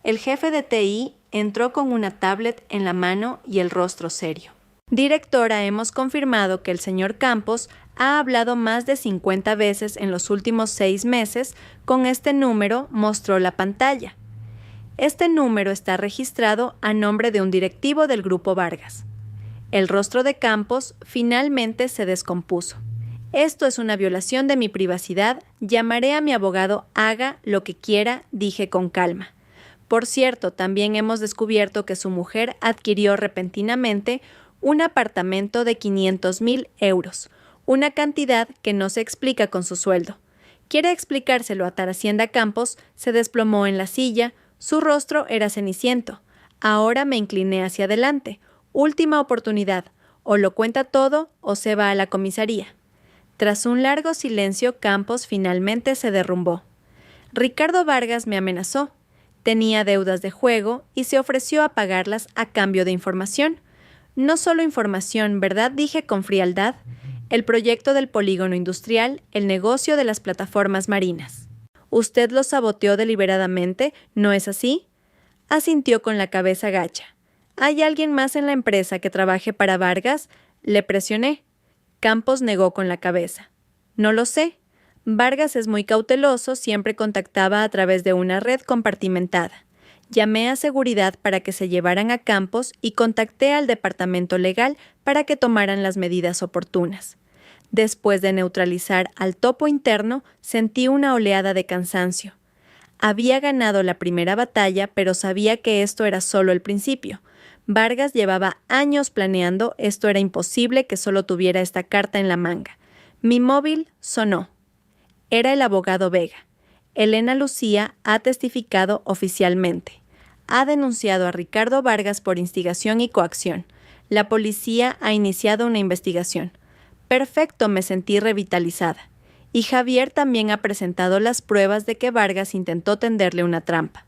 El jefe de TI entró con una tablet en la mano y el rostro serio. Directora, hemos confirmado que el señor Campos ha hablado más de 50 veces en los últimos 6 meses con este número, mostró la pantalla. Este número está registrado a nombre de un directivo del Grupo Vargas. El rostro de Campos finalmente se descompuso. Esto es una violación de mi privacidad, llamaré a mi abogado, haga lo que quiera, dije con calma. Por cierto, también hemos descubierto que su mujer adquirió repentinamente un apartamento de 500.000 euros, una cantidad que no se explica con su sueldo. Quiere explicárselo a Tarhacienda Campos, se desplomó en la silla, su rostro era ceniciento. Ahora me incliné hacia adelante. Última oportunidad, o lo cuenta todo o se va a la comisaría. Tras un largo silencio, Campos finalmente se derrumbó. Ricardo Vargas me amenazó. Tenía deudas de juego y se ofreció a pagarlas a cambio de información. No solo información, ¿verdad? Dije con frialdad. El proyecto del polígono industrial, el negocio de las plataformas marinas. ¿Usted lo saboteó deliberadamente? ¿No es así? Asintió con la cabeza gacha. ¿Hay alguien más en la empresa que trabaje para Vargas? Le presioné. Campos negó con la cabeza. No lo sé. Vargas es muy cauteloso, siempre contactaba a través de una red compartimentada. Llamé a seguridad para que se llevaran a Campos y contacté al departamento legal para que tomaran las medidas oportunas. Después de neutralizar al topo interno, sentí una oleada de cansancio. Había ganado la primera batalla, pero sabía que esto era solo el principio. Vargas llevaba años planeando, esto era imposible que solo tuviera esta carta en la manga. Mi móvil sonó. Era el abogado Vega. Elena Lucía ha testificado oficialmente. Ha denunciado a Ricardo Vargas por instigación y coacción. La policía ha iniciado una investigación. Perfecto, me sentí revitalizada. Y Javier también ha presentado las pruebas de que Vargas intentó tenderle una trampa.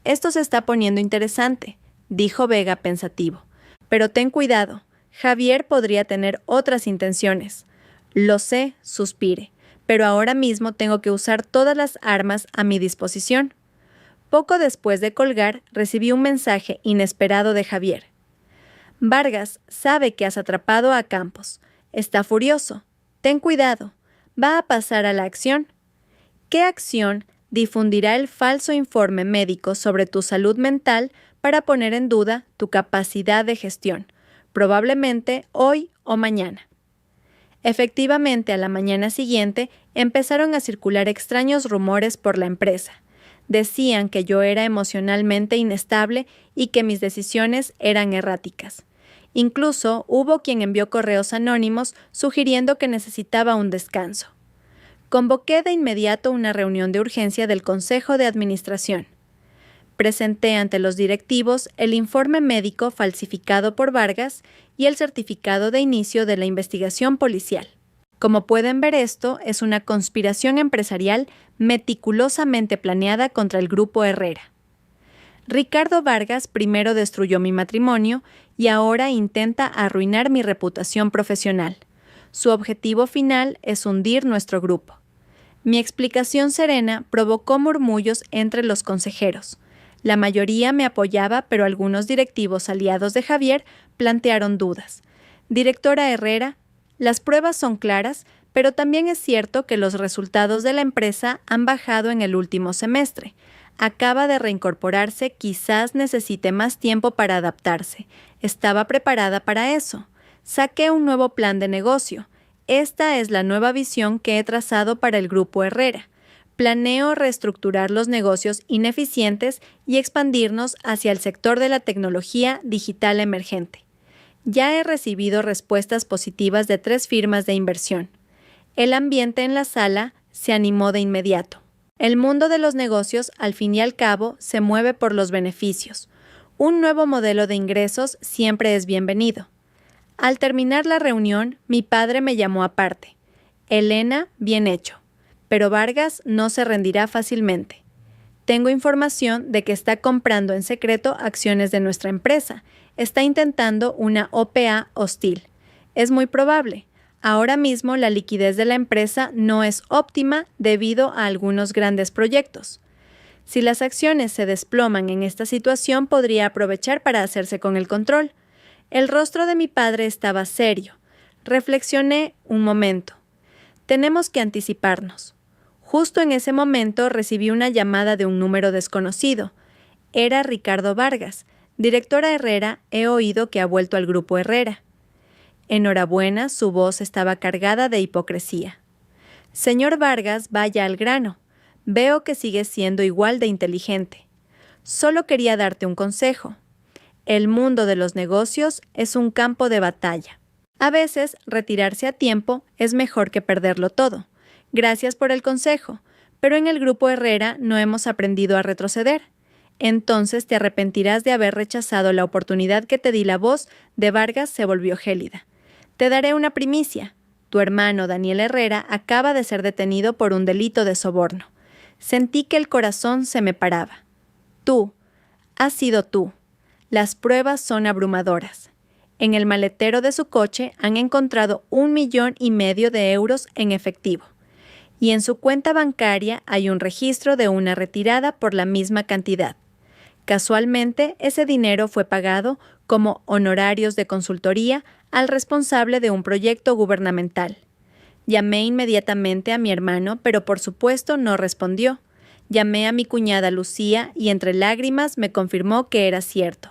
Esto se está poniendo interesante, dijo Vega pensativo. Pero ten cuidado, Javier podría tener otras intenciones. Lo sé, suspiré, pero ahora mismo tengo que usar todas las armas a mi disposición. Poco después de colgar, recibí un mensaje inesperado de Javier. Vargas sabe que has atrapado a Campos. Está furioso. Ten cuidado. Va a pasar a la acción. ¿Qué acción? Difundirá el falso informe médico sobre tu salud mental para poner en duda tu capacidad de gestión, probablemente hoy o mañana. Efectivamente, a la mañana siguiente empezaron a circular extraños rumores por la empresa. Decían que yo era emocionalmente inestable y que mis decisiones eran erráticas. Incluso hubo quien envió correos anónimos sugiriendo que necesitaba un descanso. Convoqué de inmediato una reunión de urgencia del Consejo de Administración. Presenté ante los directivos el informe médico falsificado por Vargas y el certificado de inicio de la investigación policial. Como pueden ver, esto es una conspiración empresarial meticulosamente planeada contra el Grupo Herrera. Ricardo Vargas primero destruyó mi matrimonio y ahora intenta arruinar mi reputación profesional. Su objetivo final es hundir nuestro grupo. Mi explicación serena provocó murmullos entre los consejeros. La mayoría me apoyaba, pero algunos directivos aliados de Javier plantearon dudas. Directora Herrera, las pruebas son claras, pero también es cierto que los resultados de la empresa han bajado en el último semestre. Acaba de reincorporarse, quizás necesite más tiempo para adaptarse. Estaba preparada para eso. Saqué un nuevo plan de negocio. Esta es la nueva visión que he trazado para el Grupo Herrera. Planeo reestructurar los negocios ineficientes y expandirnos hacia el sector de la tecnología digital emergente. Ya he recibido respuestas positivas de 3 firmas de inversión. El ambiente en la sala se animó de inmediato. El mundo de los negocios, al fin y al cabo, se mueve por los beneficios. Un nuevo modelo de ingresos siempre es bienvenido. Al terminar la reunión, mi padre me llamó aparte. Elena, bien hecho. Pero Vargas no se rendirá fácilmente. Tengo información de que está comprando en secreto acciones de nuestra empresa. Está intentando una OPA hostil. Es muy probable. Ahora mismo la liquidez de la empresa no es óptima debido a algunos grandes proyectos. Si las acciones se desploman en esta situación, podría aprovechar para hacerse con el control. El rostro de mi padre estaba serio. Reflexioné un momento. Tenemos que anticiparnos. Justo en ese momento recibí una llamada de un número desconocido. Era Ricardo Vargas. Directora Herrera, he oído que ha vuelto al Grupo Herrera. Enhorabuena, su voz estaba cargada de hipocresía. Señor Vargas, vaya al grano. Veo que sigue siendo igual de inteligente. Solo quería darte un consejo. El mundo de los negocios es un campo de batalla. A veces, retirarse a tiempo es mejor que perderlo todo. Gracias por el consejo, pero en el Grupo Herrera no hemos aprendido a retroceder. Entonces te arrepentirás de haber rechazado la oportunidad que te di. La voz de Vargas se volvió gélida. Te daré una primicia. Tu hermano Daniel Herrera acaba de ser detenido por un delito de soborno. Sentí que el corazón se me paraba. Tú, has sido tú. Las pruebas son abrumadoras. En el maletero de su coche han encontrado 1,5 millones de euros en efectivo. Y en su cuenta bancaria hay un registro de una retirada por la misma cantidad. Casualmente, ese dinero fue pagado como honorarios de consultoría al responsable de un proyecto gubernamental. Llamé inmediatamente a mi hermano, pero por supuesto no respondió. Llamé a mi cuñada Lucía y entre lágrimas me confirmó que era cierto.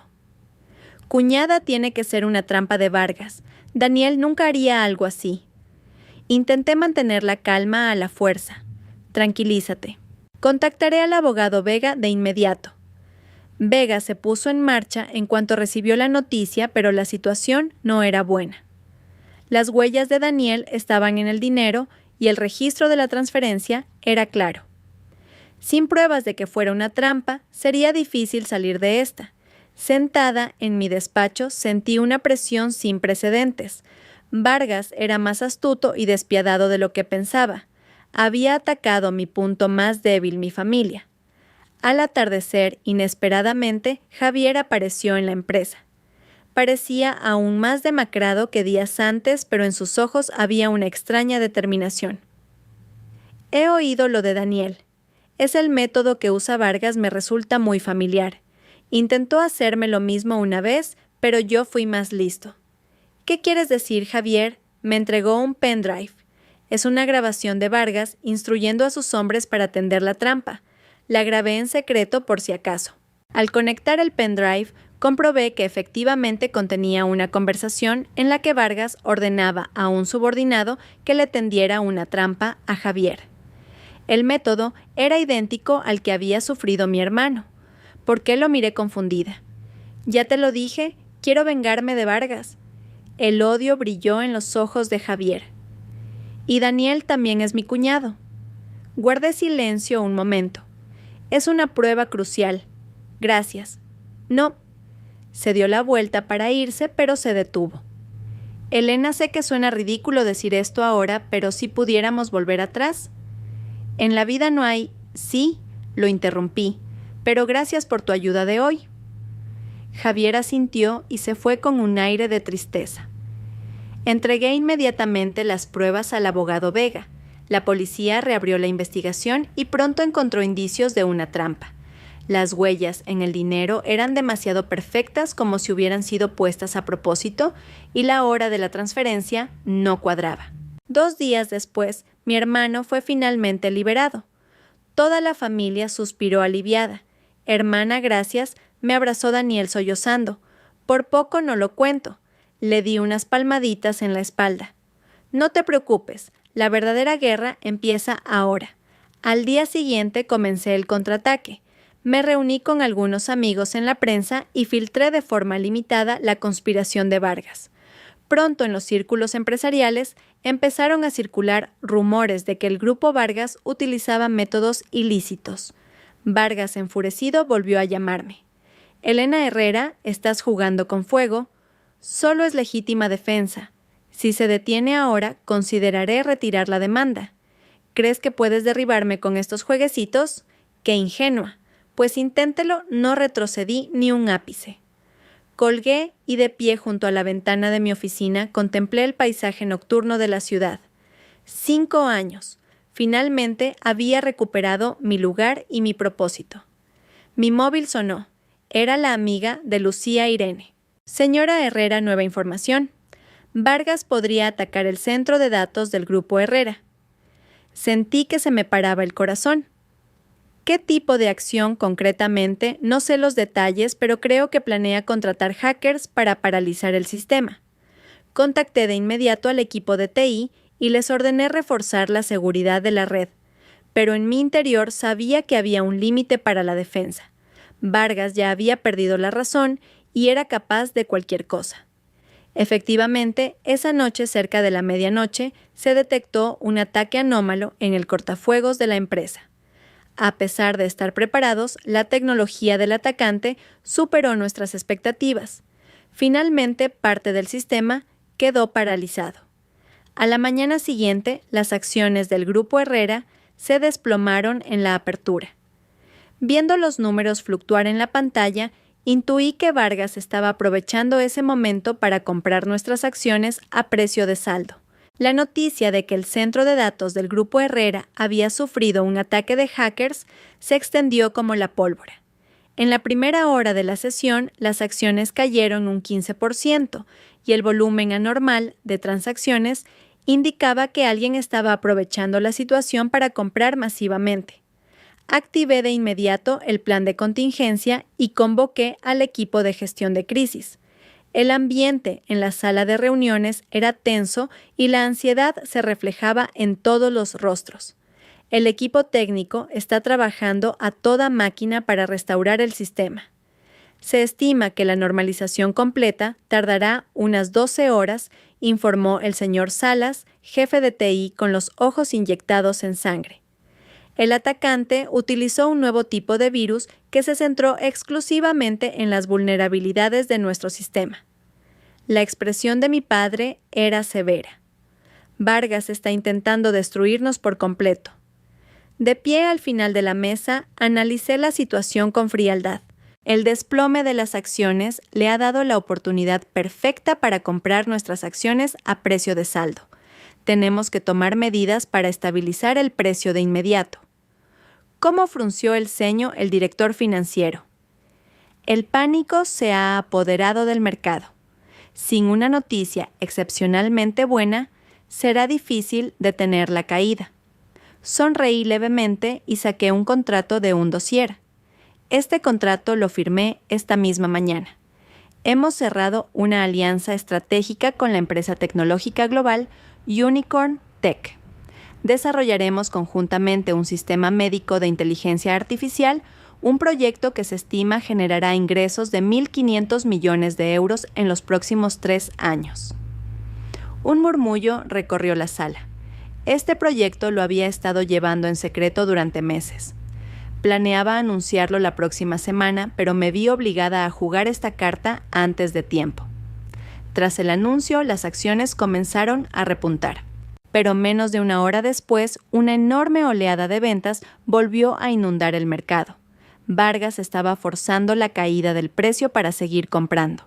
Cuñada, tiene que ser una trampa de Vargas. Daniel nunca haría algo así. Intenté mantener la calma a la fuerza. Tranquilízate. Contactaré al abogado Vega de inmediato. Vega se puso en marcha en cuanto recibió la noticia, pero la situación no era buena. Las huellas de Daniel estaban en el dinero y el registro de la transferencia era claro. Sin pruebas de que fuera una trampa, sería difícil salir de esta. Sentada en mi despacho, sentí una presión sin precedentes. Vargas era más astuto y despiadado de lo que pensaba. Había atacado mi punto más débil, mi familia. Al atardecer, inesperadamente, Javier apareció en la empresa. Parecía aún más demacrado que días antes, pero en sus ojos había una extraña determinación. He oído lo de Daniel. Es el método que usa Vargas, me resulta muy familiar. Intentó hacerme lo mismo una vez, pero yo fui más listo. ¿Qué quieres decir, Javier? Me entregó un pendrive. Es una grabación de Vargas instruyendo a sus hombres para tender la trampa. La grabé en secreto por si acaso. Al conectar el pendrive, comprobé que efectivamente contenía una conversación en la que Vargas ordenaba a un subordinado que le tendiera una trampa a Javier. El método era idéntico al que había sufrido mi hermano. ¿Por qué lo miré confundida? Ya te lo dije, quiero vengarme de Vargas. El odio brilló en los ojos de Javier. Y Daniel también es mi cuñado. Guardé silencio un momento. Es una prueba crucial. Gracias. No. Se dio la vuelta para irse, pero se detuvo. Elena, sé que suena ridículo decir esto ahora, pero si pudiéramos volver atrás. En la vida no hay... Sí, lo interrumpí, pero gracias por tu ayuda de hoy. Javier asintió y se fue con un aire de tristeza. Entregué inmediatamente las pruebas al abogado Vega. La policía reabrió la investigación y pronto encontró indicios de una trampa. Las huellas en el dinero eran demasiado perfectas como si hubieran sido puestas a propósito y la hora de la transferencia no cuadraba. 2 días después, mi hermano fue finalmente liberado. Toda la familia suspiró aliviada. Hermana, gracias, me abrazó Daniel sollozando. Por poco no lo cuento. Le di unas palmaditas en la espalda. No te preocupes, la verdadera guerra empieza ahora. Al día siguiente comencé el contraataque. Me reuní con algunos amigos en la prensa y filtré de forma limitada la conspiración de Vargas. Pronto en los círculos empresariales empezaron a circular rumores de que el grupo Vargas utilizaba métodos ilícitos. Vargas, enfurecido, volvió a llamarme. Elena Herrera, estás jugando con fuego. Solo es legítima defensa. Si se detiene ahora, consideraré retirar la demanda. ¿Crees que puedes derribarme con estos jueguecitos? ¡Qué ingenua! Pues inténtelo, no retrocedí ni un ápice. Colgué y de pie junto a la ventana de mi oficina contemplé el paisaje nocturno de la ciudad. 5 años. Finalmente había recuperado mi lugar y mi propósito. Mi móvil sonó. Era la amiga de Lucía Irene. Señora Herrera, nueva información. Vargas podría atacar el centro de datos del grupo Herrera. Sentí que se me paraba el corazón. ¿Qué tipo de acción concretamente? No sé los detalles, pero creo que planea contratar hackers para paralizar el sistema. Contacté de inmediato al equipo de TI y les ordené reforzar la seguridad de la red, pero en mi interior sabía que había un límite para la defensa. Vargas ya había perdido la razón y era capaz de cualquier cosa. Efectivamente, esa noche cerca de la medianoche se detectó un ataque anómalo en el cortafuegos de la empresa. A pesar de estar preparados, la tecnología del atacante superó nuestras expectativas. Finalmente, parte del sistema quedó paralizado. A la mañana siguiente, las acciones del grupo Herrera se desplomaron en la apertura. Viendo los números fluctuar en la pantalla, intuí que Vargas estaba aprovechando ese momento para comprar nuestras acciones a precio de saldo. La noticia de que el centro de datos del grupo Herrera había sufrido un ataque de hackers se extendió como la pólvora. En la primera hora de la sesión, las acciones cayeron un 15% y el volumen anormal de transacciones indicaba que alguien estaba aprovechando la situación para comprar masivamente. Activé de inmediato el plan de contingencia y convoqué al equipo de gestión de crisis. El ambiente en la sala de reuniones era tenso y la ansiedad se reflejaba en todos los rostros. El equipo técnico está trabajando a toda máquina para restaurar el sistema. Se estima que la normalización completa tardará unas 12 horas, informó el señor Salas, jefe de TI con los ojos inyectados en sangre. El atacante utilizó un nuevo tipo de virus que se centró exclusivamente en las vulnerabilidades de nuestro sistema. La expresión de mi padre era severa. Vargas está intentando destruirnos por completo. De pie al final de la mesa, analicé la situación con frialdad. El desplome de las acciones le ha dado la oportunidad perfecta para comprar nuestras acciones a precio de saldo. Tenemos que tomar medidas para estabilizar el precio de inmediato. ¿Cómo frunció el ceño el director financiero? El pánico se ha apoderado del mercado. Sin una noticia excepcionalmente buena, será difícil detener la caída. Sonreí levemente y saqué un contrato de un dossier. Este contrato lo firmé esta misma mañana. Hemos cerrado una alianza estratégica con la empresa tecnológica global Unicorn Tech. Desarrollaremos conjuntamente un sistema médico de inteligencia artificial, un proyecto que se estima generará ingresos de 1.500 millones de euros en los próximos 3 años. Un murmullo recorrió la sala. Este proyecto lo había estado llevando en secreto durante meses. Planeaba anunciarlo la próxima semana, pero me vi obligada a jugar esta carta antes de tiempo. Tras el anuncio, las acciones comenzaron a repuntar. Pero menos de una hora después, una enorme oleada de ventas volvió a inundar el mercado. Vargas estaba forzando la caída del precio para seguir comprando.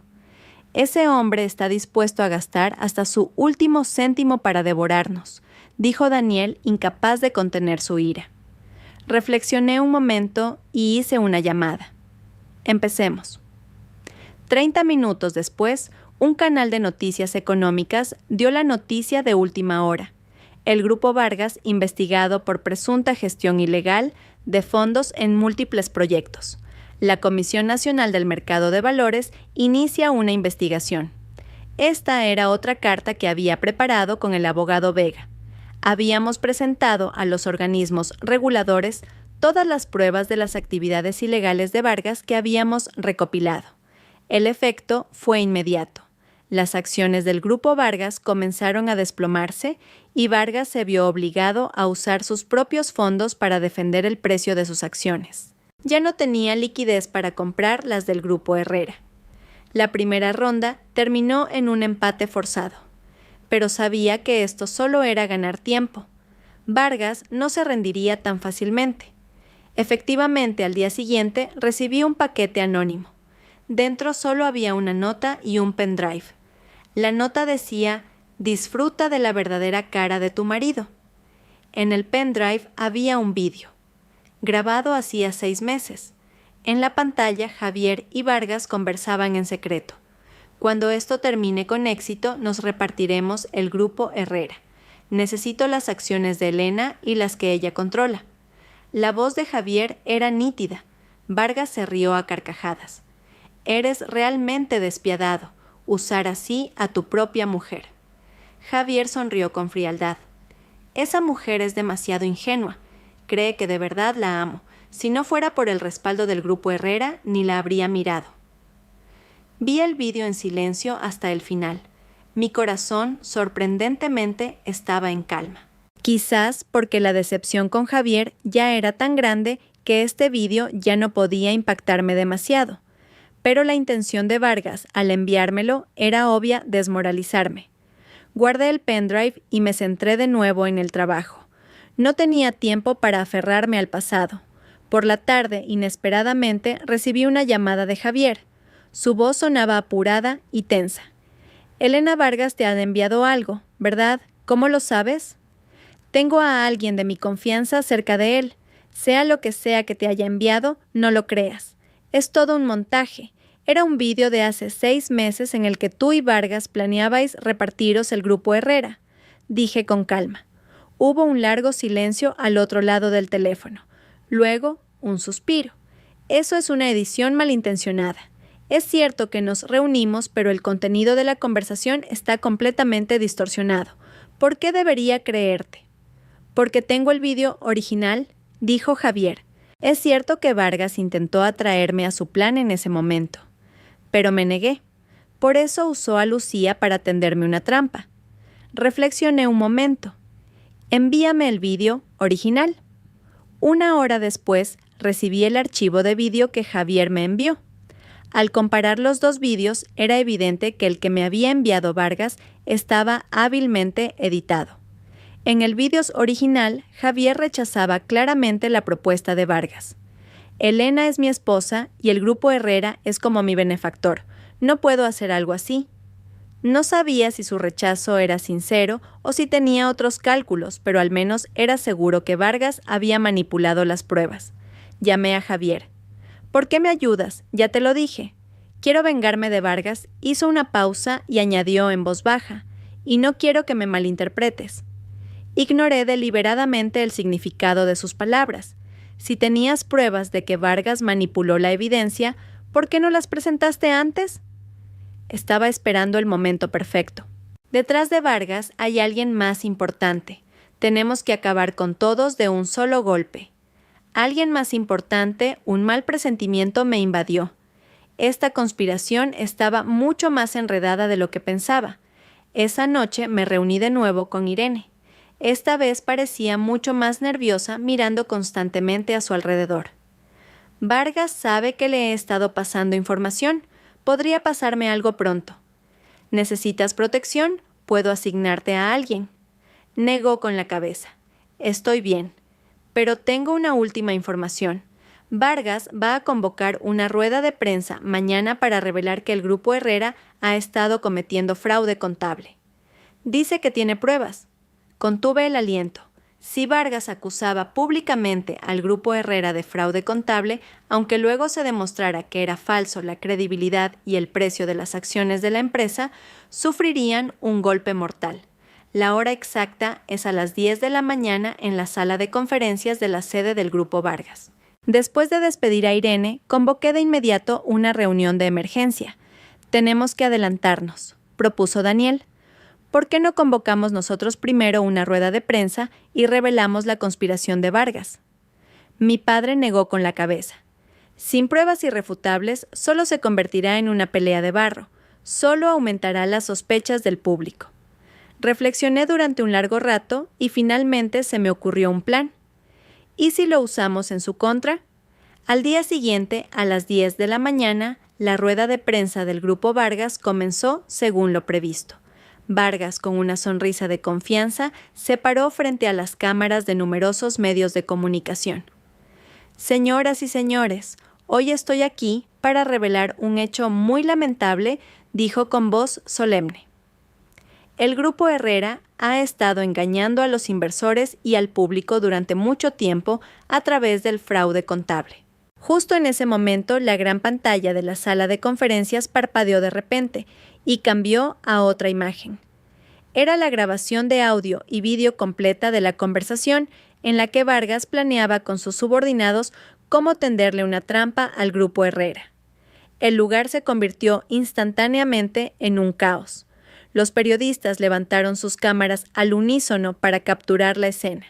Ese hombre está dispuesto a gastar hasta su último céntimo para devorarnos, dijo Daniel, incapaz de contener su ira. Reflexioné un momento y hice una llamada. Empecemos. 30 minutos después, un canal de noticias económicas dio la noticia de última hora. El Grupo Vargas, investigado por presunta gestión ilegal de fondos en múltiples proyectos. La Comisión Nacional del Mercado de Valores inicia una investigación. Esta era otra carta que había preparado con el abogado Vega. Habíamos presentado a los organismos reguladores todas las pruebas de las actividades ilegales de Vargas que habíamos recopilado. El efecto fue inmediato. Las acciones del Grupo Vargas comenzaron a desplomarse y Vargas se vio obligado a usar sus propios fondos para defender el precio de sus acciones. Ya no tenía liquidez para comprar las del Grupo Herrera. La primera ronda terminó en un empate forzado. Pero sabía que esto solo era ganar tiempo. Vargas no se rendiría tan fácilmente. Efectivamente, al día siguiente recibí un paquete anónimo. Dentro solo había una nota y un pendrive. La nota decía: «Disfruta de la verdadera cara de tu marido». En el pendrive había un vídeo, grabado hacía 6 meses. En la pantalla, Javier y Vargas conversaban en secreto. Cuando esto termine con éxito, nos repartiremos el Grupo Herrera. Necesito las acciones de Elena y las que ella controla. La voz de Javier era nítida. Vargas se rió a carcajadas. Eres realmente despiadado, usar así a tu propia mujer. Javier sonrió con frialdad. Esa mujer es demasiado ingenua. Cree que de verdad la amo. Si no fuera por el respaldo del Grupo Herrera, ni la habría mirado. Vi el vídeo en silencio hasta el final. Mi corazón, sorprendentemente, estaba en calma. Quizás porque la decepción con Javier ya era tan grande que este vídeo ya no podía impactarme demasiado. Pero la intención de Vargas, al enviármelo, era obvia: desmoralizarme. Guardé el pendrive y me centré de nuevo en el trabajo. No tenía tiempo para aferrarme al pasado. Por la tarde, inesperadamente, recibí una llamada de Javier. Su voz sonaba apurada y tensa. Elena Vargas te ha enviado algo, ¿verdad? ¿Cómo lo sabes? Tengo a alguien de mi confianza cerca de él. Sea lo que sea que te haya enviado, no lo creas. Es todo un montaje. Era un vídeo de hace 6 meses en el que tú y Vargas planeabais repartiros el Grupo Herrera. Dije con calma. Hubo un largo silencio al otro lado del teléfono. Luego, un suspiro. Eso es una edición malintencionada. Es cierto que nos reunimos, pero el contenido de la conversación está completamente distorsionado. ¿Por qué debería creerte? Porque tengo el vídeo original, dijo Javier. Es cierto que Vargas intentó atraerme a su plan en ese momento, pero me negué. Por eso usó a Lucía para tenderme una trampa. Reflexioné un momento. Envíame el vídeo original. 1 hora después, recibí el archivo de vídeo que Javier me envió. Al comparar los dos vídeos, era evidente que el que me había enviado Vargas estaba hábilmente editado. En el vídeo original, Javier rechazaba claramente la propuesta de Vargas. Elena es mi esposa y el Grupo Herrera es como mi benefactor. No puedo hacer algo así. No sabía si su rechazo era sincero o si tenía otros cálculos, pero al menos era seguro que Vargas había manipulado las pruebas. Llamé a Javier. ¿Por qué me ayudas? Ya te lo dije. Quiero vengarme de Vargas. Hizo una pausa y añadió en voz baja. Y no quiero que me malinterpretes. Ignoré deliberadamente el significado de sus palabras. Si tenías pruebas de que Vargas manipuló la evidencia, ¿por qué no las presentaste antes? Estaba esperando el momento perfecto. Detrás de Vargas hay alguien más importante. Tenemos que acabar con todos de un solo golpe. Alguien más importante, un mal presentimiento me invadió. Esta conspiración estaba mucho más enredada de lo que pensaba. Esa noche me reuní de nuevo con Irene. Esta vez parecía mucho más nerviosa, mirando constantemente a su alrededor. Vargas sabe que le he estado pasando información. Podría pasarme algo pronto. ¿Necesitas protección? Puedo asignarte a alguien. Negó con la cabeza. Estoy bien. Pero tengo una última información. Vargas va a convocar una rueda de prensa mañana para revelar que el Grupo Herrera ha estado cometiendo fraude contable. Dice que tiene pruebas. Contuve el aliento. Si Vargas acusaba públicamente al Grupo Herrera de fraude contable, aunque luego se demostrara que era falso la credibilidad y el precio de las acciones de la empresa, sufrirían un golpe mortal. La hora exacta es a las 10 de la mañana en la sala de conferencias de la sede del Grupo Vargas. Después de despedir a Irene, convoqué de inmediato una reunión de emergencia. Tenemos que adelantarnos, propuso Daniel. ¿Por qué no convocamos nosotros primero una rueda de prensa y revelamos la conspiración de Vargas? Mi padre negó con la cabeza. Sin pruebas irrefutables, solo se convertirá en una pelea de barro, solo aumentará las sospechas del público. Reflexioné durante un largo rato y finalmente se me ocurrió un plan. ¿Y si lo usamos en su contra? Al día siguiente, a las 10 de la mañana, la rueda de prensa del Grupo Vargas comenzó según lo previsto. Vargas, con una sonrisa de confianza, se paró frente a las cámaras de numerosos medios de comunicación. Señoras y señores, hoy estoy aquí para revelar un hecho muy lamentable, dijo con voz solemne. El Grupo Herrera ha estado engañando a los inversores y al público durante mucho tiempo a través del fraude contable. Justo en ese momento, la gran pantalla de la sala de conferencias parpadeó de repente y cambió a otra imagen. Era la grabación de audio y vídeo completa de la conversación en la que Vargas planeaba con sus subordinados cómo tenderle una trampa al Grupo Herrera. El lugar se convirtió instantáneamente en un caos. Los periodistas levantaron sus cámaras al unísono para capturar la escena.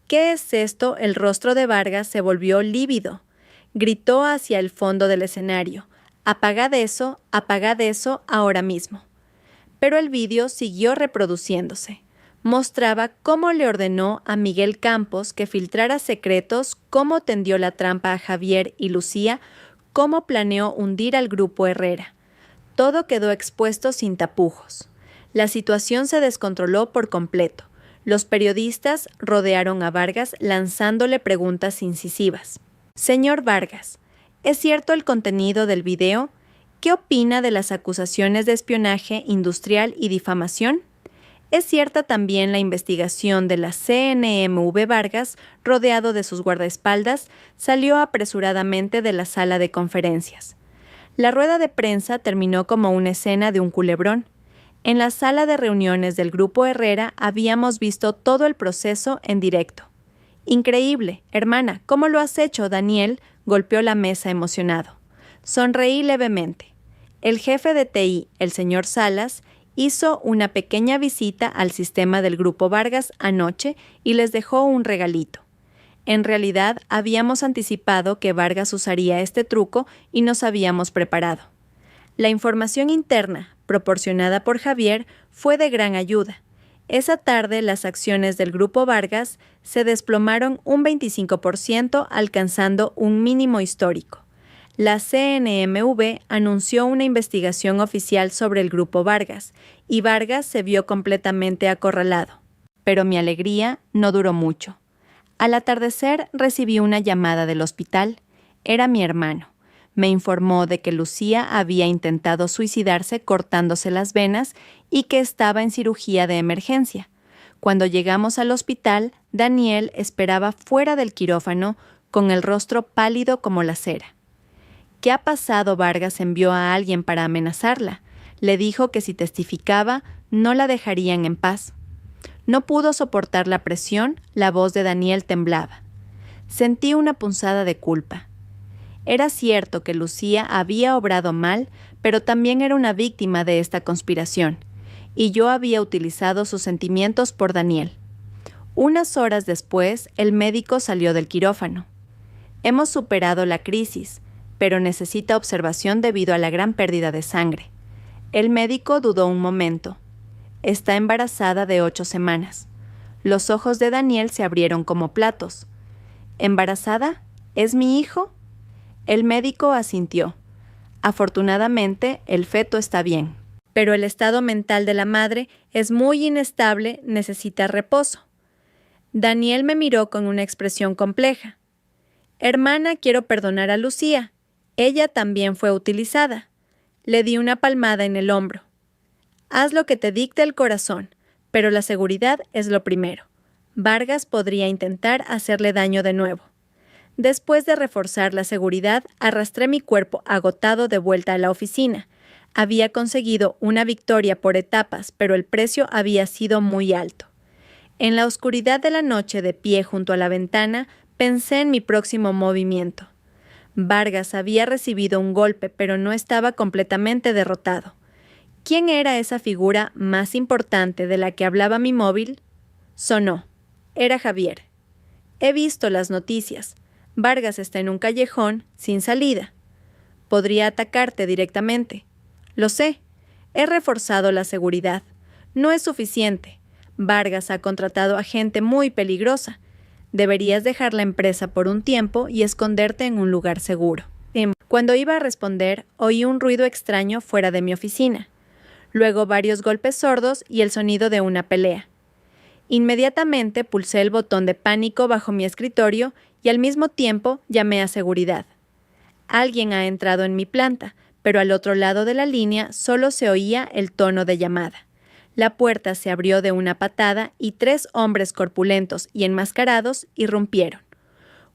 ¿Qué es esto? El rostro de Vargas se volvió lívido. Gritó hacia el fondo del escenario. Apagad eso ahora mismo. Pero el vídeo siguió reproduciéndose. Mostraba cómo le ordenó a Miguel Campos que filtrara secretos, cómo tendió la trampa a Javier y Lucía, cómo planeó hundir al Grupo Herrera. Todo quedó expuesto sin tapujos. La situación se descontroló por completo. Los periodistas rodearon a Vargas lanzándole preguntas incisivas. Señor Vargas, ¿es cierto el contenido del video? ¿Qué opina de las acusaciones de espionaje industrial y difamación? ¿Es cierta también la investigación de la CNMV Vargas, rodeado de sus guardaespaldas, salió apresuradamente de la sala de conferencias? La rueda de prensa terminó como una escena de un culebrón. En la sala de reuniones del Grupo Herrera habíamos visto todo el proceso en directo. Increíble, hermana, ¿cómo lo has hecho, Daniel? Golpeó la mesa emocionado. Sonreí levemente. El jefe de TI, el señor Salas, hizo una pequeña visita al sistema del Grupo Vargas anoche y les dejó un regalito. En realidad, habíamos anticipado que Vargas usaría este truco y nos habíamos preparado. La información interna, proporcionada por Javier, fue de gran ayuda. Esa tarde las acciones del Grupo Vargas se desplomaron un 25%, alcanzando un mínimo histórico. La CNMV anunció una investigación oficial sobre el Grupo Vargas, y Vargas se vio completamente acorralado. Pero mi alegría no duró mucho. Al atardecer recibí una llamada del hospital. Era mi hermano. Me informó de que Lucía había intentado suicidarse cortándose las venas y que estaba en cirugía de emergencia. Cuando llegamos al hospital, Daniel esperaba fuera del quirófano con el rostro pálido como la cera. ¿Qué ha pasado? Vargas envió a alguien para amenazarla. Le dijo que si testificaba, no la dejarían en paz. No pudo soportar la presión, la voz de Daniel temblaba. Sentí una punzada de culpa. Era cierto que Lucía había obrado mal, pero también era una víctima de esta conspiración, y yo había utilizado sus sentimientos por Daniel. Unas horas después, el médico salió del quirófano. Hemos superado la crisis, pero necesita observación debido a la gran pérdida de sangre. El médico dudó un momento. Está embarazada de 8 semanas. Los ojos de Daniel se abrieron como platos. ¿Embarazada? ¿Es mi hijo? El médico asintió. Afortunadamente, el feto está bien. Pero el estado mental de la madre es muy inestable, necesita reposo. Daniel me miró con una expresión compleja. Hermana, quiero perdonar a Lucía. Ella también fue utilizada. Le di una palmada en el hombro. Haz lo que te dicte el corazón, pero la seguridad es lo primero. Vargas podría intentar hacerle daño de nuevo. Después de reforzar la seguridad, arrastré mi cuerpo agotado de vuelta a la oficina. Había conseguido una victoria por etapas, pero el precio había sido muy alto. En la oscuridad de la noche, de pie junto a la ventana, pensé en mi próximo movimiento. Vargas había recibido un golpe, pero no estaba completamente derrotado. ¿Quién era esa figura más importante de la que hablaba mi móvil? Sonó. Era Javier. He visto las noticias. Vargas está en un callejón sin salida. Podría atacarte directamente. Lo sé. He reforzado la seguridad. No es suficiente. Vargas ha contratado a gente muy peligrosa. Deberías dejar la empresa por un tiempo y esconderte en un lugar seguro. Cuando iba a responder, oí un ruido extraño fuera de mi oficina. Luego varios golpes sordos y el sonido de una pelea. Inmediatamente pulsé el botón de pánico bajo mi escritorio y al mismo tiempo llamé a seguridad. Alguien ha entrado en mi planta, pero al otro lado de la línea solo se oía el tono de llamada. La puerta se abrió de una patada y 3 hombres corpulentos y enmascarados irrumpieron.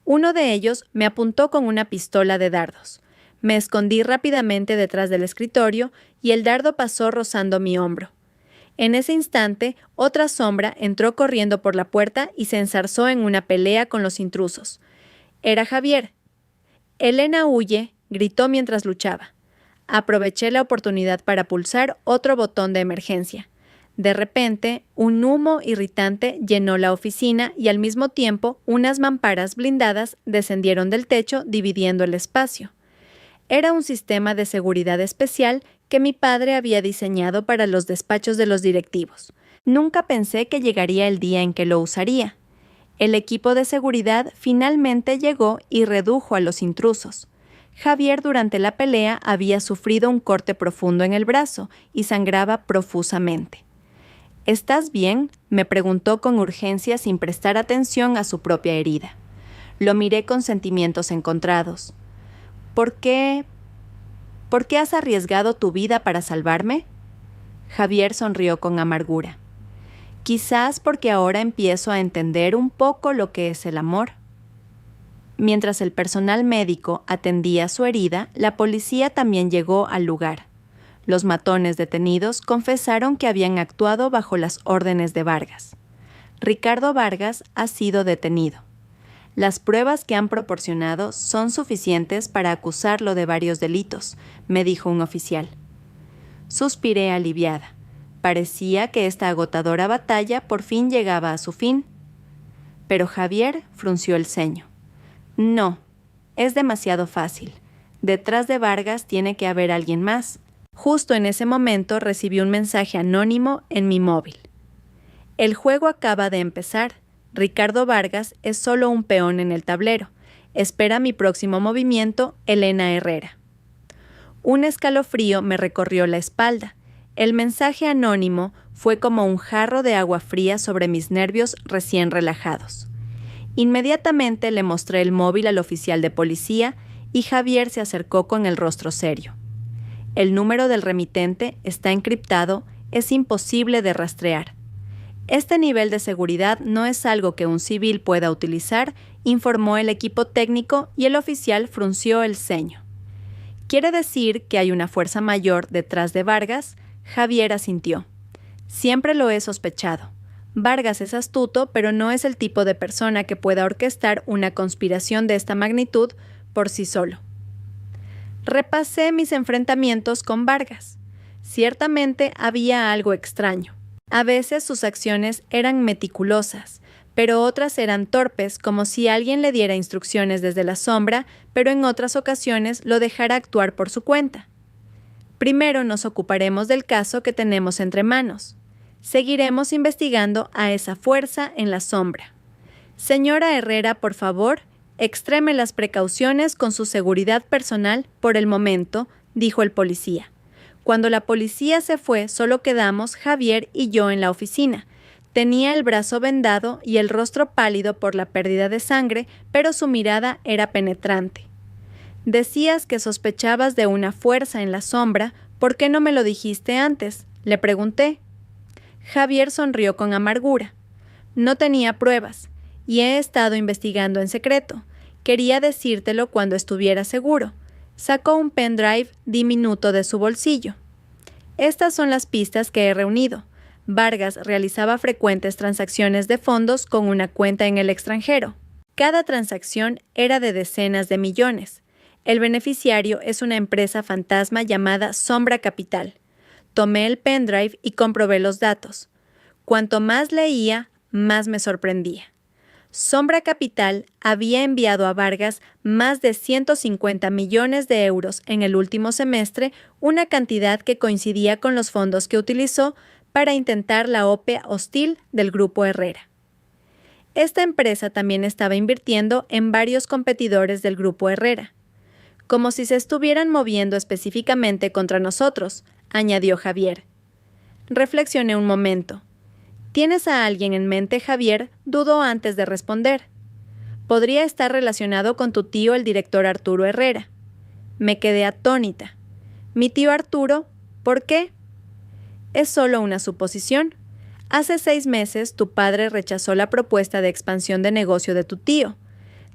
Uno de ellos me apuntó con una pistola de dardos. Me escondí rápidamente detrás del escritorio y el dardo pasó rozando mi hombro. En ese instante, otra sombra entró corriendo por la puerta y se enzarzó en una pelea con los intrusos. Era Javier. Elena huye, gritó mientras luchaba. Aproveché la oportunidad para pulsar otro botón de emergencia. De repente, un humo irritante llenó la oficina y al mismo tiempo unas mamparas blindadas descendieron del techo dividiendo el espacio. Era un sistema de seguridad especial que mi padre había diseñado para los despachos de los directivos. Nunca pensé que llegaría el día en que lo usaría. El equipo de seguridad finalmente llegó y redujo a los intrusos. Javier durante la pelea había sufrido un corte profundo en el brazo y sangraba profusamente. ¿Estás bien?, me preguntó con urgencia sin prestar atención a su propia herida. Lo miré con sentimientos encontrados. ¿Por qué has arriesgado tu vida para salvarme? Javier sonrió con amargura. Quizás porque ahora empiezo a entender un poco lo que es el amor. Mientras el personal médico atendía su herida, la policía también llegó al lugar. Los matones detenidos confesaron que habían actuado bajo las órdenes de Vargas. Ricardo Vargas ha sido detenido. Las pruebas que han proporcionado son suficientes para acusarlo de varios delitos, me dijo un oficial. Suspiré aliviada. Parecía que esta agotadora batalla por fin llegaba a su fin. pero Javier frunció el ceño. No, es demasiado fácil. Detrás de Vargas tiene que haber alguien más. Justo en ese momento recibí un mensaje anónimo en mi móvil. El juego acaba de empezar. Ricardo Vargas es solo un peón en el tablero. Espera mi próximo movimiento, Elena Herrera. Un escalofrío me recorrió la espalda. El mensaje anónimo fue como un jarro de agua fría sobre mis nervios recién relajados. Inmediatamente le mostré el móvil al oficial de policía y Javier se acercó con el rostro serio. El número del remitente está encriptado, es imposible de rastrear. Este nivel de seguridad no es algo que un civil pueda utilizar, informó el equipo técnico y el oficial frunció el ceño. ¿Quiere decir que hay una fuerza mayor detrás de Vargas? Javier asintió. Siempre lo he sospechado. Vargas es astuto, pero no es el tipo de persona que pueda orquestar una conspiración de esta magnitud por sí solo. Repasé mis enfrentamientos con Vargas. Ciertamente había algo extraño. A veces sus acciones eran meticulosas, pero otras eran torpes, como si alguien le diera instrucciones desde la sombra, pero en otras ocasiones lo dejara actuar por su cuenta. Primero nos ocuparemos del caso que tenemos entre manos. Seguiremos investigando a esa fuerza en la sombra. Señora Herrera, por favor, extreme las precauciones con su seguridad personal por el momento, dijo el policía. Cuando la policía se fue, solo quedamos Javier y yo en la oficina. Tenía el brazo vendado y el rostro pálido por la pérdida de sangre, pero su mirada era penetrante. Decías que sospechabas de una fuerza en la sombra, ¿por qué no me lo dijiste antes?, le pregunté. Javier sonrió con amargura. No tenía pruebas, y he estado investigando en secreto. Quería decírtelo cuando estuviera seguro. Sacó un pendrive diminuto de su bolsillo. Estas son las pistas que he reunido. Vargas realizaba frecuentes transacciones de fondos con una cuenta en el extranjero. Cada transacción era de decenas de millones. El beneficiario es una empresa fantasma llamada Sombra Capital. Tomé el pendrive y comprobé los datos. Cuanto más leía, más me sorprendía. Sombra Capital había enviado a Vargas más de 150 millones de euros en el último semestre, una cantidad que coincidía con los fondos que utilizó para intentar la OPA hostil del Grupo Herrera. Esta empresa también estaba invirtiendo en varios competidores del Grupo Herrera. Como si se estuvieran moviendo específicamente contra nosotros, añadió Javier. Reflexioné un momento. ¿Tienes a alguien en mente, Javier?, dudó antes de responder. Podría estar relacionado con tu tío, el director Arturo Herrera. Me quedé atónita. ¿Mi tío Arturo? ¿Por qué? Es solo una suposición. Hace 6 meses tu padre rechazó la propuesta de expansión de negocio de tu tío.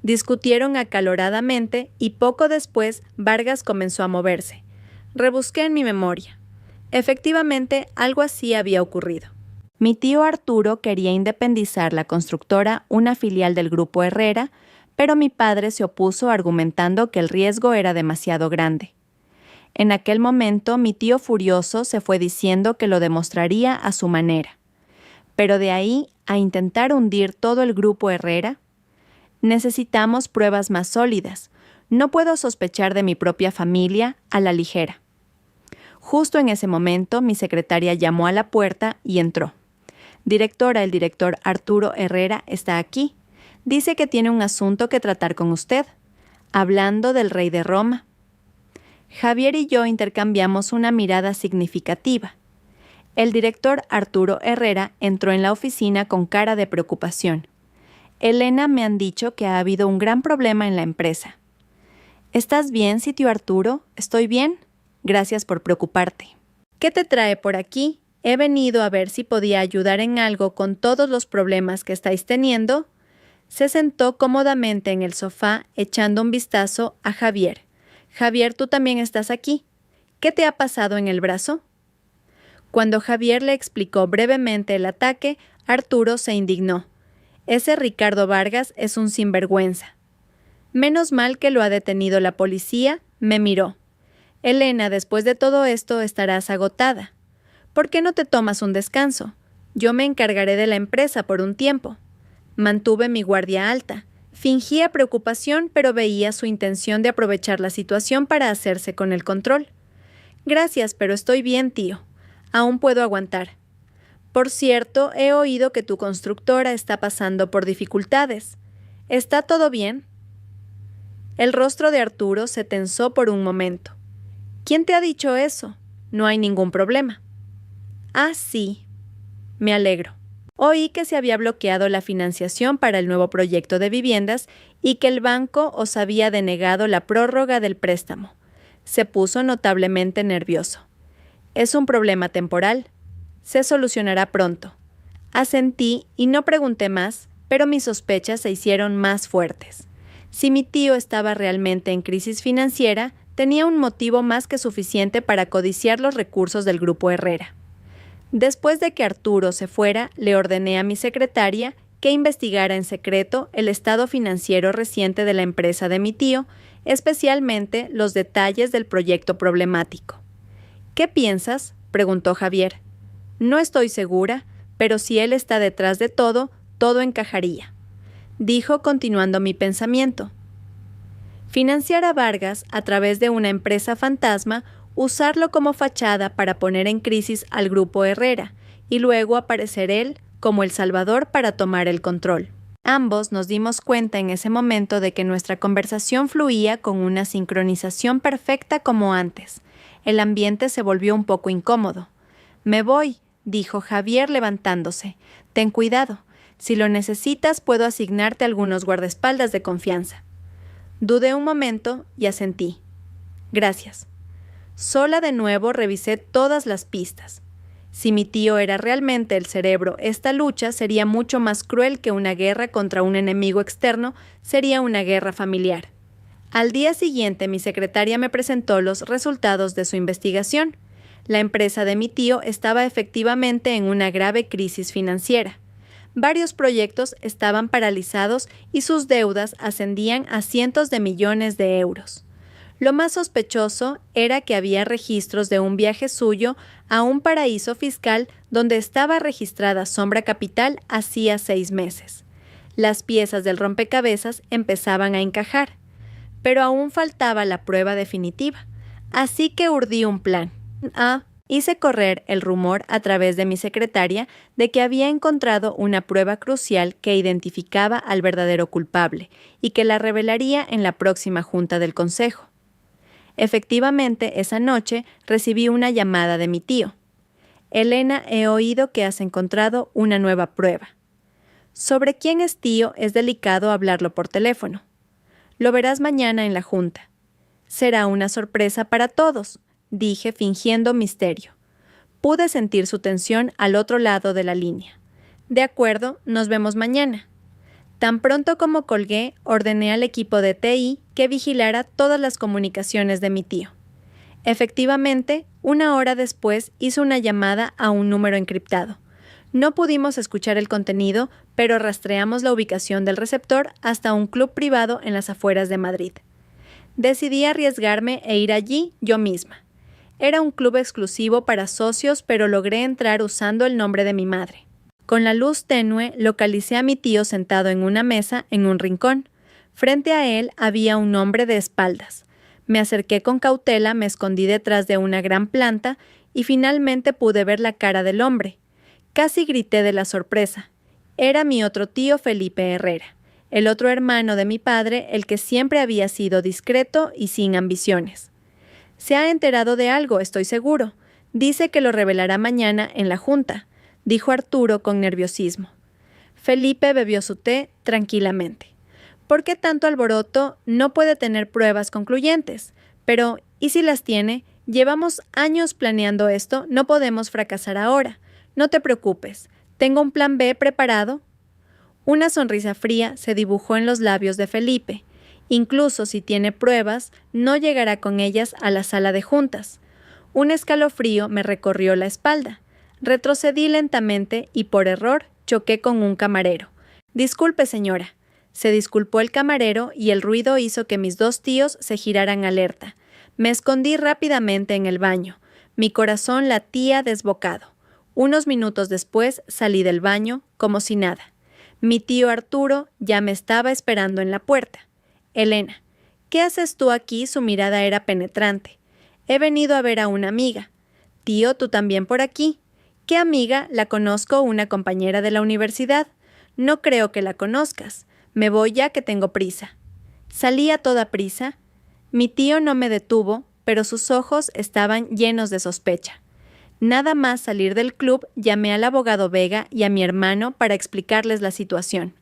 Discutieron acaloradamente y poco después Vargas comenzó a moverse. Rebusqué en mi memoria. Efectivamente, algo así había ocurrido. Mi tío Arturo quería independizar la constructora, una filial del Grupo Herrera, pero mi padre se opuso argumentando que el riesgo era demasiado grande. En aquel momento mi tío furioso se fue diciendo que lo demostraría a su manera. Pero de ahí a intentar hundir todo el Grupo Herrera, necesitamos pruebas más sólidas. No puedo sospechar de mi propia familia a la ligera. Justo en ese momento mi secretaria llamó a la puerta y entró. Directora, el director Arturo Herrera está aquí. Dice que tiene un asunto que tratar con usted. Hablando del rey de Roma. Javier y yo intercambiamos una mirada significativa. El director Arturo Herrera entró en la oficina con cara de preocupación. Elena, me han dicho que ha habido un gran problema en la empresa. ¿Estás bien, sitio Arturo? ¿Estoy bien? Gracias por preocuparte. ¿Qué te trae por aquí? He venido a ver si podía ayudar en algo con todos los problemas que estáis teniendo. Se sentó cómodamente en el sofá, echando un vistazo a Javier. Javier, tú también estás aquí. ¿Qué te ha pasado en el brazo? Cuando Javier le explicó brevemente el ataque, Arturo se indignó. Ese Ricardo Vargas es un sinvergüenza. Menos mal que lo ha detenido la policía, me miró. Elena, después de todo esto estarás agotada. ¿Por qué no te tomas un descanso? Yo me encargaré de la empresa por un tiempo. Mantuve mi guardia alta. Fingía preocupación, pero veía su intención de aprovechar la situación para hacerse con el control. Gracias, pero estoy bien, tío. Aún puedo aguantar. Por cierto, he oído que tu constructora está pasando por dificultades. ¿Está todo bien? El rostro de Arturo se tensó por un momento. ¿Quién te ha dicho eso? No hay ningún problema. Ah, sí. Me alegro. Oí que se había bloqueado la financiación para el nuevo proyecto de viviendas y que el banco os había denegado la prórroga del préstamo. Se puso notablemente nervioso. Es un problema temporal. Se solucionará pronto. Asentí y no pregunté más, pero mis sospechas se hicieron más fuertes. Si mi tío estaba realmente en crisis financiera, tenía un motivo más que suficiente para codiciar los recursos del Grupo Herrera. Después de que Arturo se fuera, le ordené a mi secretaria que investigara en secreto el estado financiero reciente de la empresa de mi tío, especialmente los detalles del proyecto problemático. ¿Qué piensas?, preguntó Javier. No estoy segura, pero si él está detrás de todo, todo encajaría, dijo continuando mi pensamiento. Financiar a Vargas a través de una empresa fantasma, usarlo como fachada para poner en crisis al Grupo Herrera y luego aparecer él como el salvador para tomar el control. Ambos nos dimos cuenta en ese momento de que nuestra conversación fluía con una sincronización perfecta como antes. El ambiente se volvió un poco incómodo. Me voy, dijo Javier levantándose. Ten cuidado. Si lo necesitas, puedo asignarte algunos guardaespaldas de confianza. Dudé un momento y asentí. Gracias. Sola de nuevo revisé todas las pistas. Si mi tío era realmente el cerebro, esta lucha sería mucho más cruel que una guerra contra un enemigo externo, sería una guerra familiar. Al día siguiente, mi secretaria me presentó los resultados de su investigación. La empresa de mi tío estaba efectivamente en una grave crisis financiera. Varios proyectos estaban paralizados y sus deudas ascendían a cientos de millones de euros. Lo más sospechoso era que había registros de un viaje suyo a un paraíso fiscal donde estaba registrada Sombra Capital hacía 6 meses. Las piezas del rompecabezas empezaban a encajar, pero aún faltaba la prueba definitiva, así que urdí un plan. Hice correr el rumor a través de mi secretaria de que había encontrado una prueba crucial que identificaba al verdadero culpable y que la revelaría en la próxima junta del consejo. Efectivamente, esa noche recibí una llamada de mi tío. Elena, he oído que has encontrado una nueva prueba. Sobre quién es tío es delicado hablarlo por teléfono. Lo verás mañana en la junta. Será una sorpresa para todos, dije fingiendo misterio. Pude sentir su tensión al otro lado de la línea. De acuerdo, nos vemos mañana. Tan pronto como colgué, ordené al equipo de TI que vigilara todas las comunicaciones de mi tío. Efectivamente, 1 hora después hizo una llamada a un número encriptado. No pudimos escuchar el contenido, pero rastreamos la ubicación del receptor hasta un club privado en las afueras de Madrid. Decidí arriesgarme e ir allí yo misma. Era un club exclusivo para socios, pero logré entrar usando el nombre de mi madre. Con la luz tenue, localicé a mi tío sentado en una mesa en un rincón. Frente a él había un hombre de espaldas. Me acerqué con cautela, me escondí detrás de una gran planta y finalmente pude ver la cara del hombre. Casi grité de la sorpresa. Era mi otro tío Felipe Herrera, el otro hermano de mi padre, el que siempre había sido discreto y sin ambiciones. Se ha enterado de algo, estoy seguro. Dice que lo revelará mañana en la junta, dijo Arturo con nerviosismo. Felipe bebió su té tranquilamente. ¿Por qué tanto alboroto? No puede tener pruebas concluyentes. Pero, ¿y si las tiene? Llevamos años planeando esto, no podemos fracasar ahora. No te preocupes, ¿tengo un plan B preparado? Una sonrisa fría se dibujó en los labios de Felipe. Incluso si tiene pruebas, no llegará con ellas a la sala de juntas. Un escalofrío me recorrió la espalda. Retrocedí lentamente y por error choqué con un camarero. Disculpe, señora. Se disculpó el camarero y el ruido hizo que mis 2 tíos se giraran alerta. Me escondí rápidamente en el baño. Mi corazón latía desbocado. Unos minutos después salí del baño como si nada. Mi tío Arturo ya me estaba esperando en la puerta. Elena, ¿qué haces tú aquí? Su mirada era penetrante. He venido a ver a una amiga. Tío, tú también por aquí. ¿Qué amiga? La conozco, una compañera de la universidad. No creo que la conozcas. Me voy ya que tengo prisa. Salí a toda prisa. Mi tío no me detuvo, pero sus ojos estaban llenos de sospecha. Nada más salir del club, llamé al abogado Vega y a mi hermano para explicarles la situación.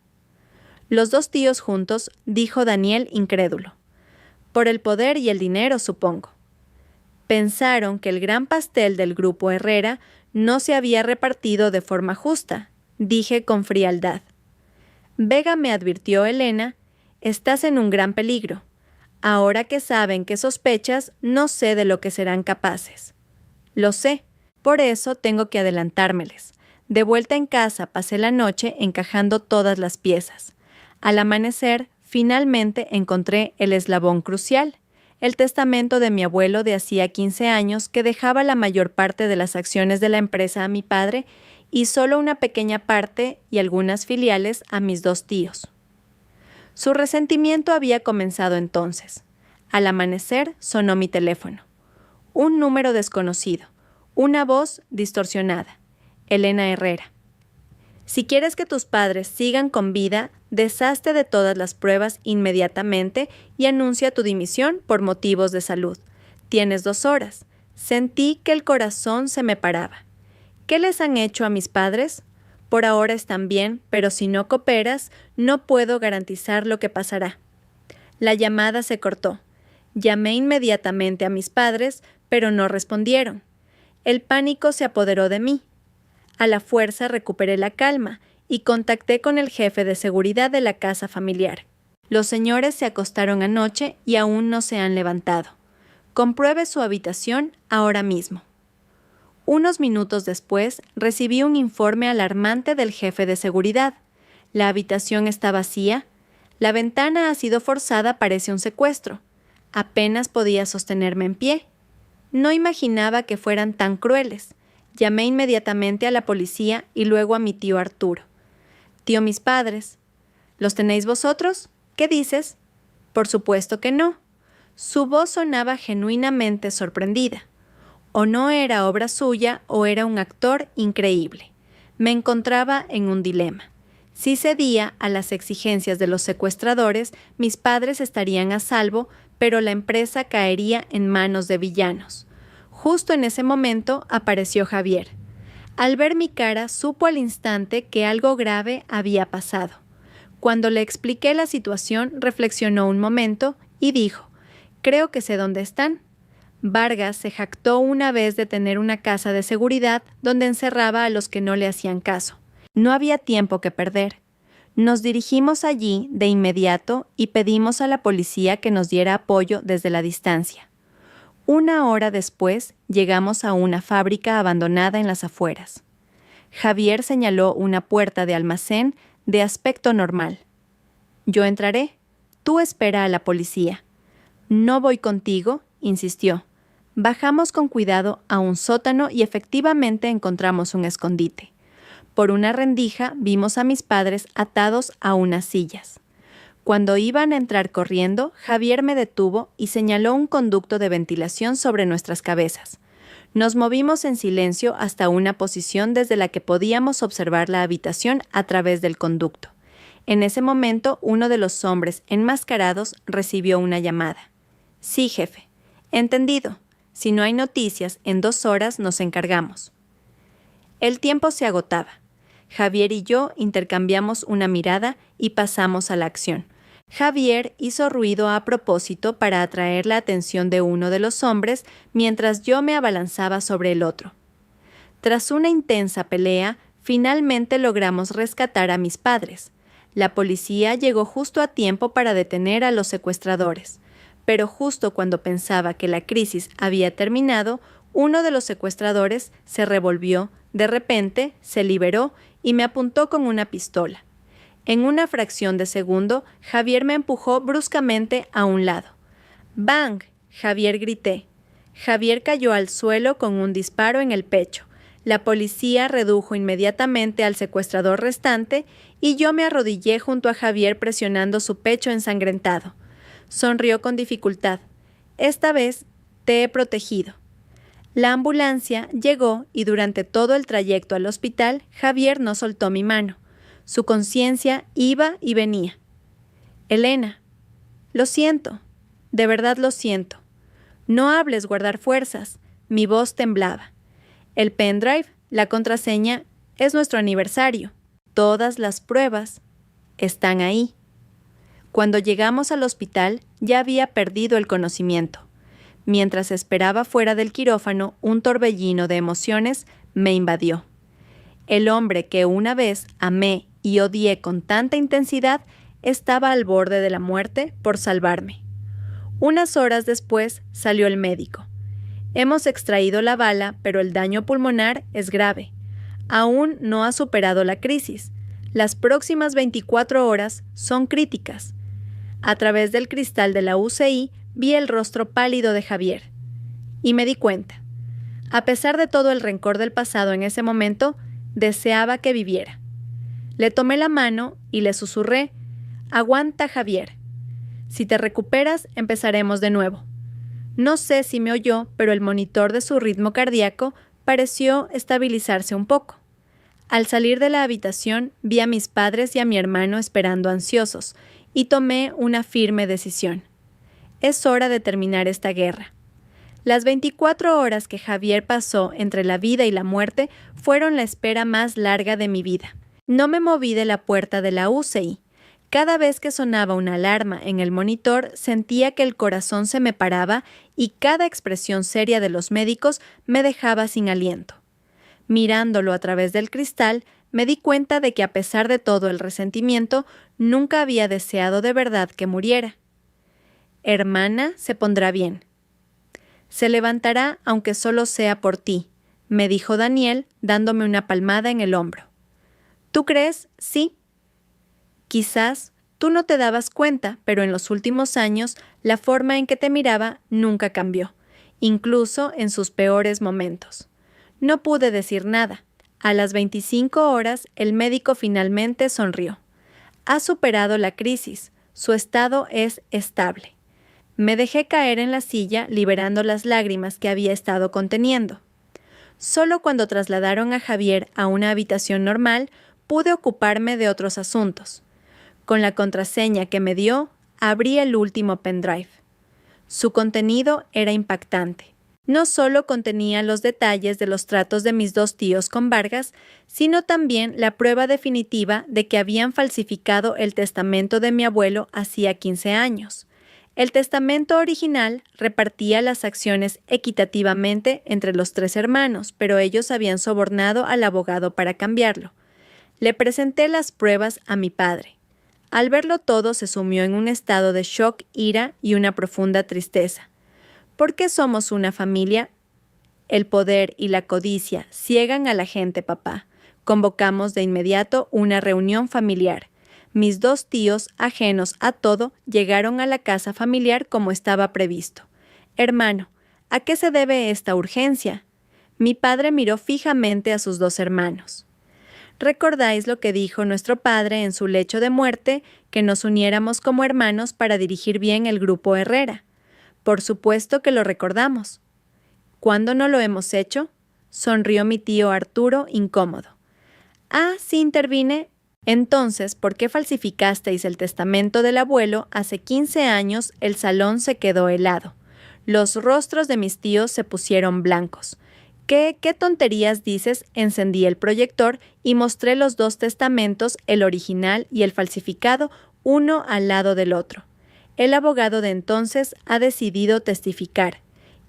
Los dos tíos juntos, dijo Daniel incrédulo. Por el poder y el dinero, supongo. Pensaron que el gran pastel del grupo Herrera no se había repartido de forma justa, dije con frialdad. Vega me advirtió, Elena, estás en un gran peligro. Ahora que saben que sospechas, no sé de lo que serán capaces. Lo sé, por eso tengo que adelantármeles. De vuelta en casa pasé la noche encajando todas las piezas. Al amanecer, finalmente encontré el eslabón crucial, el testamento de mi abuelo de hacía 15 años que dejaba la mayor parte de las acciones de la empresa a mi padre y solo una pequeña parte y algunas filiales a mis dos tíos. Su resentimiento había comenzado entonces. Al amanecer sonó mi teléfono. Un número desconocido, una voz distorsionada. Elena Herrera. Si quieres que tus padres sigan con vida, deshazte de todas las pruebas inmediatamente y anuncia tu dimisión por motivos de salud. Tienes 2 horas. Sentí que el corazón se me paraba. ¿Qué les han hecho a mis padres? Por ahora están bien, pero si no cooperas, no puedo garantizar lo que pasará. La llamada se cortó. Llamé inmediatamente a mis padres, pero no respondieron. El pánico se apoderó de mí. A la fuerza recuperé la calma y contacté con el jefe de seguridad de la casa familiar. Los señores se acostaron anoche y aún no se han levantado. Compruebe su habitación ahora mismo. Unos minutos después recibí un informe alarmante del jefe de seguridad. La habitación está vacía. La ventana ha sido forzada, parece un secuestro. Apenas podía sostenerme en pie. No imaginaba que fueran tan crueles. Llamé inmediatamente a la policía y luego a mi tío Arturo. Tío, mis padres. ¿Los tenéis vosotros? ¿Qué dices? Por supuesto que no. Su voz sonaba genuinamente sorprendida. O no era obra suya o era un actor increíble. Me encontraba en un dilema. Si cedía a las exigencias de los secuestradores, mis padres estarían a salvo, pero la empresa caería en manos de villanos. Justo en ese momento apareció Javier. Al ver mi cara, supo al instante que algo grave había pasado. Cuando le expliqué la situación, reflexionó un momento y dijo, «Creo que sé dónde están». Vargas se jactó una vez de tener una casa de seguridad donde encerraba a los que no le hacían caso. No había tiempo que perder. Nos dirigimos allí de inmediato y pedimos a la policía que nos diera apoyo desde la distancia. 1 hora después, llegamos a una fábrica abandonada en las afueras. Javier señaló una puerta de almacén de aspecto normal. «Yo entraré. Tú espera a la policía». «No voy contigo», insistió. Bajamos con cuidado a un sótano y efectivamente encontramos un escondite. Por una rendija vimos a mis padres atados a unas sillas. Cuando iban a entrar corriendo, Javier me detuvo y señaló un conducto de ventilación sobre nuestras cabezas. Nos movimos en silencio hasta una posición desde la que podíamos observar la habitación a través del conducto. En ese momento, uno de los hombres enmascarados recibió una llamada. «Sí, jefe. Entendido. Si no hay noticias, en 2 horas nos encargamos». El tiempo se agotaba. Javier y yo intercambiamos una mirada y pasamos a la acción. Javier hizo ruido a propósito para atraer la atención de uno de los hombres mientras yo me abalanzaba sobre el otro. Tras una intensa pelea, finalmente logramos rescatar a mis padres. La policía llegó justo a tiempo para detener a los secuestradores, pero justo cuando pensaba que la crisis había terminado, uno de los secuestradores se revolvió, de repente se liberó y me apuntó con una pistola. En una fracción de segundo, Javier me empujó bruscamente a un lado. «¡Bang!», Javier grité. Javier cayó al suelo con un disparo en el pecho. La policía redujo inmediatamente al secuestrador restante y yo me arrodillé junto a Javier presionando su pecho ensangrentado. Sonrió con dificultad. Esta vez te he protegido. La ambulancia llegó y durante todo el trayecto al hospital, Javier no soltó mi mano. Su conciencia iba y venía. Elena, lo siento, de verdad lo siento. No hables, guardar fuerzas. Mi voz temblaba. El pendrive, la contraseña, es nuestro aniversario. Todas las pruebas están ahí. Cuando llegamos al hospital, ya había perdido el conocimiento. Mientras esperaba fuera del quirófano, un torbellino de emociones me invadió. El hombre que una vez amé y odié con tanta intensidad estaba al borde de la muerte por salvarme. Unas horas después salió el médico. Hemos extraído la bala, pero el daño pulmonar es grave. Aún no ha superado la crisis. Las próximas 24 horas son críticas. A través del cristal de la UCI vi el rostro pálido de Javier. Y me di cuenta. A pesar de todo el rencor del pasado en ese momento, deseaba que viviera. Le tomé la mano y le susurré: «Aguanta, Javier. Si te recuperas, empezaremos de nuevo». No sé si me oyó, pero el monitor de su ritmo cardíaco pareció estabilizarse un poco. Al salir de la habitación, vi a mis padres y a mi hermano esperando ansiosos, y tomé una firme decisión. Es hora de terminar esta guerra. Las 24 horas que Javier pasó entre la vida y la muerte fueron la espera más larga de mi vida. No me moví de la puerta de la UCI. Cada vez que sonaba una alarma en el monitor, sentía que el corazón se me paraba y cada expresión seria de los médicos me dejaba sin aliento. Mirándolo a través del cristal, me di cuenta de que a pesar de todo el resentimiento, nunca había deseado de verdad que muriera. Hermana, se pondrá bien. Se levantará aunque solo sea por ti, me dijo Daniel, dándome una palmada en el hombro. ¿Tú crees? Sí. Quizás tú no te dabas cuenta, pero en los últimos años la forma en que te miraba nunca cambió, incluso en sus peores momentos. No pude decir nada. A las 25 horas el médico finalmente sonrió. Ha superado la crisis. Su estado es estable. Me dejé caer en la silla liberando las lágrimas que había estado conteniendo. Solo cuando trasladaron a Javier a una habitación normal pude ocuparme de otros asuntos. Con la contraseña que me dio, abrí el último pendrive. Su contenido era impactante. No solo contenía los detalles de los tratos de mis dos tíos con Vargas, sino también la prueba definitiva de que habían falsificado el testamento de mi abuelo hacía 15 años. El testamento original repartía las acciones equitativamente entre los 3 hermanos, pero ellos habían sobornado al abogado para cambiarlo. Le presenté las pruebas a mi padre. Al verlo todo se sumió en un estado de shock, ira y una profunda tristeza. ¿Por qué somos una familia? El poder y la codicia ciegan a la gente, papá. Convocamos de inmediato una reunión familiar. Mis 2 tíos, ajenos a todo, llegaron a la casa familiar como estaba previsto. Hermano, ¿a qué se debe esta urgencia? Mi padre miró fijamente a sus 2 hermanos. ¿Recordáis lo que dijo nuestro padre en su lecho de muerte, que nos uniéramos como hermanos para dirigir bien el grupo Herrera? Por supuesto que lo recordamos. ¿Cuándo no lo hemos hecho? Sonrió mi tío Arturo, incómodo. Ah, sí, intervine. Entonces, ¿por qué falsificasteis el testamento del abuelo? Hace 15 años el salón se quedó helado. Los rostros de mis tíos se pusieron blancos. ¿Qué tonterías dices? Encendí el proyector y mostré los 2 testamentos, el original y el falsificado, uno al lado del otro. El abogado de entonces ha decidido testificar.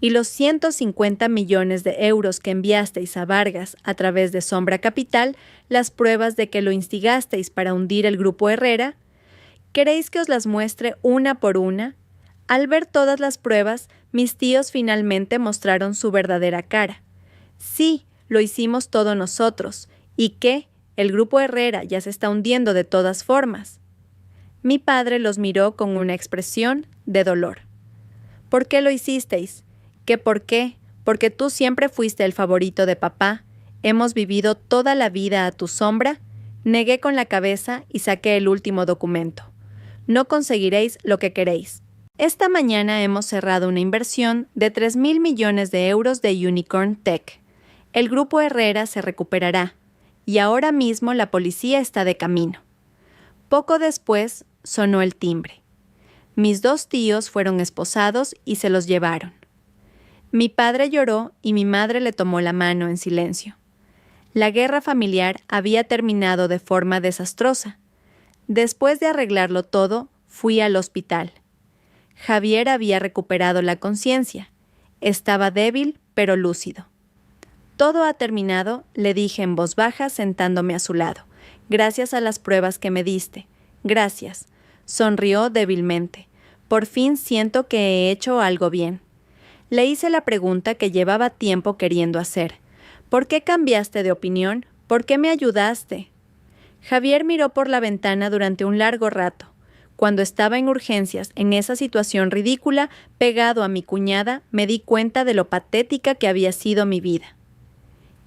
Y los 150 millones de euros que enviasteis a Vargas a través de Sombra Capital, las pruebas de que lo instigasteis para hundir el grupo Herrera, ¿queréis que os las muestre una por una? Al ver todas las pruebas, mis tíos finalmente mostraron su verdadera cara. Sí, lo hicimos todos nosotros. ¿Y qué? El grupo Herrera ya se está hundiendo de todas formas. Mi padre los miró con una expresión de dolor. ¿Por qué lo hicisteis? ¿Qué por qué? Porque tú siempre fuiste el favorito de papá. ¿Hemos vivido toda la vida a tu sombra? Negué con la cabeza y saqué el último documento. No conseguiréis lo que queréis. Esta mañana hemos cerrado una inversión de 3.000 millones de euros de Unicorn Tech. El grupo Herrera se recuperará, y ahora mismo la policía está de camino. Poco después sonó el timbre. Mis 2 tíos fueron esposados y se los llevaron. Mi padre lloró y mi madre le tomó la mano en silencio. La guerra familiar había terminado de forma desastrosa. Después de arreglarlo todo, fui al hospital. Javier había recuperado la conciencia. Estaba débil, pero lúcido. Todo ha terminado, le dije en voz baja sentándome a su lado. Gracias a las pruebas que me diste. Gracias. Sonrió débilmente. Por fin siento que he hecho algo bien. Le hice la pregunta que llevaba tiempo queriendo hacer. ¿Por qué cambiaste de opinión? ¿Por qué me ayudaste? Javier miró por la ventana durante un largo rato. Cuando estaba en urgencias, en esa situación ridícula, pegado a mi cuñada, me di cuenta de lo patética que había sido mi vida.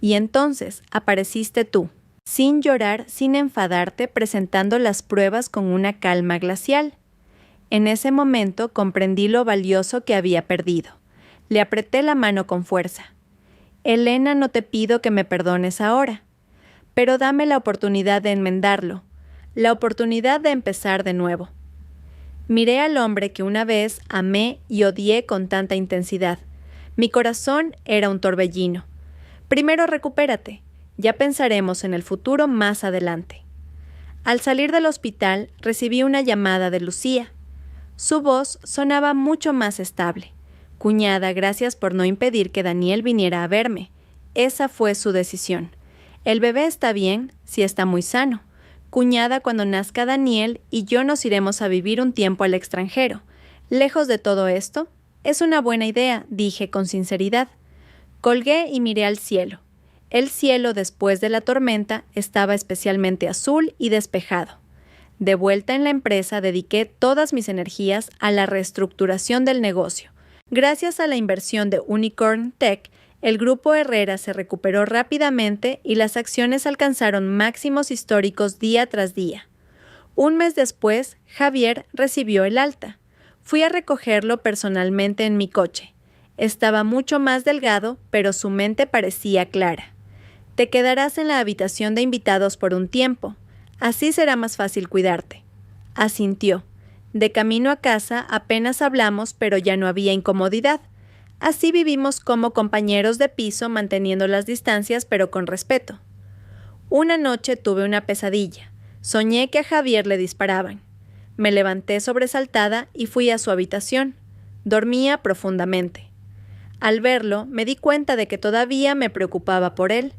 Y entonces apareciste tú, sin llorar, sin enfadarte, presentando las pruebas con una calma glacial. En ese momento comprendí lo valioso que había perdido. Le apreté la mano con fuerza. Elena, no te pido que me perdones ahora, pero dame la oportunidad de enmendarlo, la oportunidad de empezar de nuevo. Miré al hombre que una vez amé y odié con tanta intensidad. Mi corazón era un torbellino. Primero recupérate, ya pensaremos en el futuro más adelante. Al salir del hospital recibí una llamada de Lucía. Su voz sonaba mucho más estable. Cuñada, gracias por no impedir que Daniel viniera a verme. Esa fue su decisión. El bebé está bien, sí está muy sano. Cuñada, cuando nazca Daniel y yo nos iremos a vivir un tiempo al extranjero. Lejos de todo esto, es una buena idea, dije con sinceridad. Colgué y miré al cielo. El cielo, después de la tormenta, estaba especialmente azul y despejado. De vuelta en la empresa, dediqué todas mis energías a la reestructuración del negocio. Gracias a la inversión de Unicorn Tech, el grupo Herrera se recuperó rápidamente y las acciones alcanzaron máximos históricos día tras día. Un mes después, Javier recibió el alta. Fui a recogerlo personalmente en mi coche. Estaba mucho más delgado, pero su mente parecía clara. Te quedarás en la habitación de invitados por un tiempo. Así será más fácil cuidarte. Asintió. De camino a casa apenas hablamos, pero ya no había incomodidad. Así vivimos como compañeros de piso, manteniendo las distancias, pero con respeto. Una noche tuve una pesadilla. Soñé que a Javier le disparaban. Me levanté sobresaltada y fui a su habitación. Dormía profundamente. Al verlo, me di cuenta de que todavía me preocupaba por él.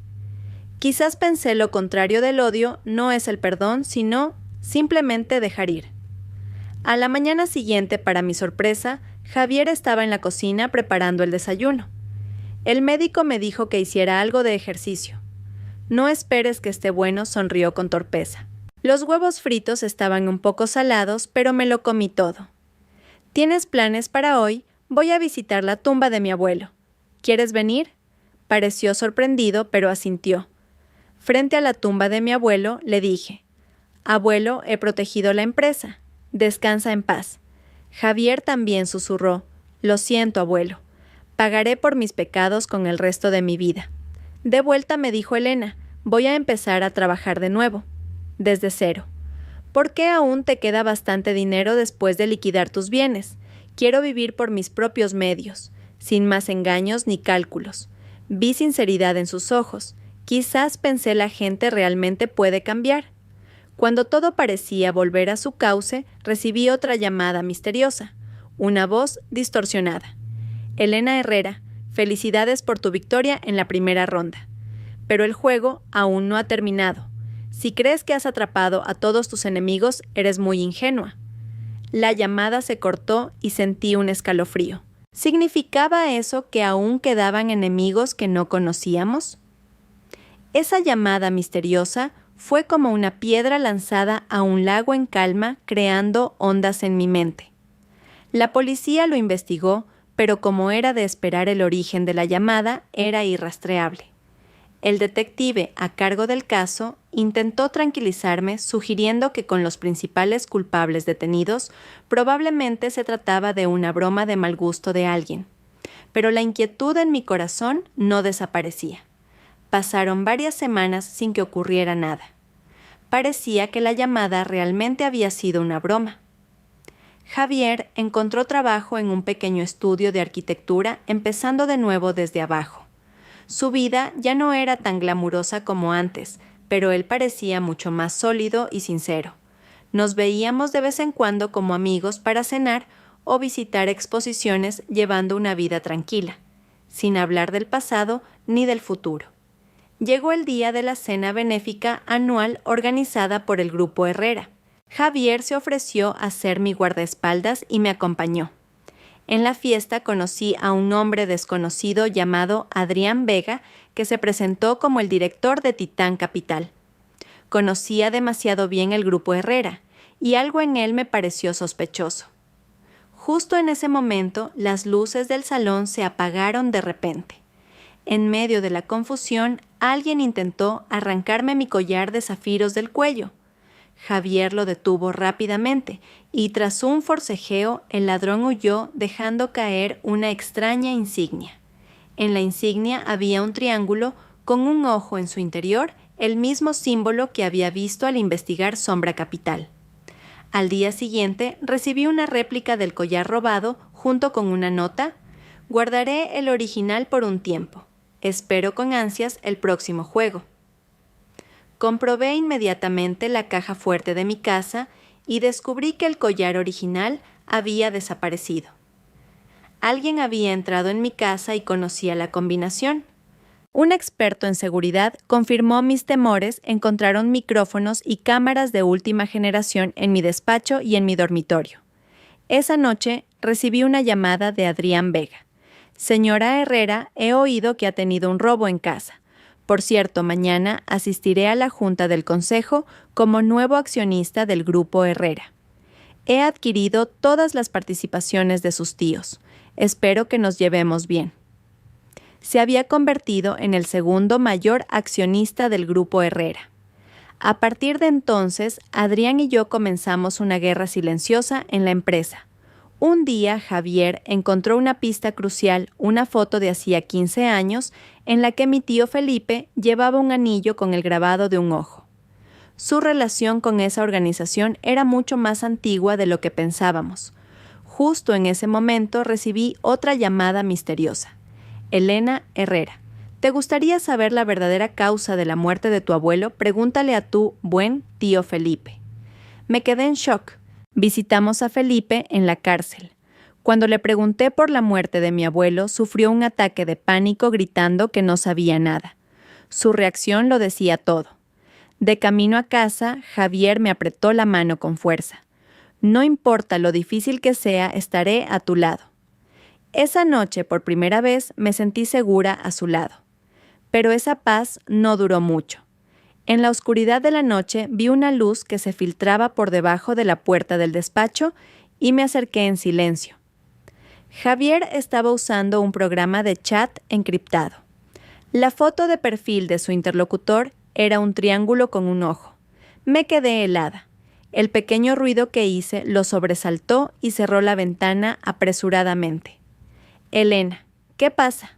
Quizás pensé lo contrario del odio no es el perdón, sino simplemente dejar ir. A la mañana siguiente, para mi sorpresa, Javier estaba en la cocina preparando el desayuno. El médico me dijo que hiciera algo de ejercicio. No esperes que esté bueno, sonrió con torpeza. Los huevos fritos estaban un poco salados, pero me lo comí todo. ¿Tienes planes para hoy? Voy a visitar la tumba de mi abuelo. ¿Quieres venir? Pareció sorprendido, pero asintió. Frente a la tumba de mi abuelo, le dije: Abuelo, he protegido la empresa. Descansa en paz. Javier también susurró: Lo siento, abuelo. Pagaré por mis pecados con el resto de mi vida. De vuelta me dijo Elena: Voy a empezar a trabajar de nuevo. Desde cero. ¿Por qué aún te queda bastante dinero después de liquidar tus bienes? Quiero vivir por mis propios medios, sin más engaños ni cálculos. Vi sinceridad en sus ojos. Quizás pensé la gente realmente puede cambiar. Cuando todo parecía volver a su cauce, recibí otra llamada misteriosa, una voz distorsionada. Elena Herrera, felicidades por tu victoria en la primera ronda. Pero el juego aún no ha terminado. Si crees que has atrapado a todos tus enemigos, eres muy ingenua. La llamada se cortó y sentí un escalofrío. ¿Significaba eso que aún quedaban enemigos que no conocíamos? Esa llamada misteriosa fue como una piedra lanzada a un lago en calma, creando ondas en mi mente. La policía lo investigó, pero como era de esperar, el origen de la llamada era irrastreable. El detective a cargo del caso intentó tranquilizarme sugiriendo que con los principales culpables detenidos probablemente se trataba de una broma de mal gusto de alguien. Pero la inquietud en mi corazón no desaparecía. Pasaron varias semanas sin que ocurriera nada. Parecía que la llamada realmente había sido una broma. Javier encontró trabajo en un pequeño estudio de arquitectura, empezando de nuevo desde abajo. Su vida ya no era tan glamurosa como antes, pero él parecía mucho más sólido y sincero. Nos veíamos de vez en cuando como amigos para cenar o visitar exposiciones llevando una vida tranquila, sin hablar del pasado ni del futuro. Llegó el día de la cena benéfica anual organizada por el Grupo Herrera. Javier se ofreció a ser mi guardaespaldas y me acompañó. En la fiesta conocí a un hombre desconocido llamado Adrián Vega, que se presentó como el director de Titán Capital. Conocía demasiado bien el Grupo Herrera, y algo en él me pareció sospechoso. Justo en ese momento, las luces del salón se apagaron de repente. En medio de la confusión, alguien intentó arrancarme mi collar de zafiros del cuello. Javier lo detuvo rápidamente y tras un forcejeo el ladrón huyó dejando caer una extraña insignia. En la insignia había un triángulo con un ojo en su interior, el mismo símbolo que había visto al investigar Sombra Capital. Al día siguiente recibí una réplica del collar robado junto con una nota: guardaré el original por un tiempo. Espero con ansias el próximo juego. Comprobé inmediatamente la caja fuerte de mi casa y descubrí que el collar original había desaparecido. Alguien había entrado en mi casa y conocía la combinación. Un experto en seguridad confirmó mis temores. Encontraron micrófonos y cámaras de última generación en mi despacho y en mi dormitorio. Esa noche recibí una llamada de Adrián Vega. Señora Herrera, he oído que ha tenido un robo en casa. Por cierto, mañana asistiré a la Junta del Consejo como nuevo accionista del Grupo Herrera. He adquirido todas las participaciones de sus tíos. Espero que nos llevemos bien. Se había convertido en el segundo mayor accionista del Grupo Herrera. A partir de entonces, Adrián y yo comenzamos una guerra silenciosa en la empresa. Un día, Javier encontró una pista crucial, una foto de hacía 15 años, en la que mi tío Felipe llevaba un anillo con el grabado de un ojo. Su relación con esa organización era mucho más antigua de lo que pensábamos. Justo en ese momento recibí otra llamada misteriosa. Elena Herrera. ¿Te gustaría saber la verdadera causa de la muerte de tu abuelo? Pregúntale a tu buen tío Felipe. Me quedé en shock. Visitamos a Felipe en la cárcel. Cuando le pregunté por la muerte de mi abuelo, sufrió un ataque de pánico gritando que no sabía nada. Su reacción lo decía todo. De camino a casa, Javier me apretó la mano con fuerza. No importa lo difícil que sea, estaré a tu lado. Esa noche, por primera vez, me sentí segura a su lado. Pero esa paz no duró mucho. En la oscuridad de la noche vi una luz que se filtraba por debajo de la puerta del despacho y me acerqué en silencio. Javier estaba usando un programa de chat encriptado. La foto de perfil de su interlocutor era un triángulo con un ojo. Me quedé helada. El pequeño ruido que hice lo sobresaltó y cerró la ventana apresuradamente. Elena, ¿qué pasa?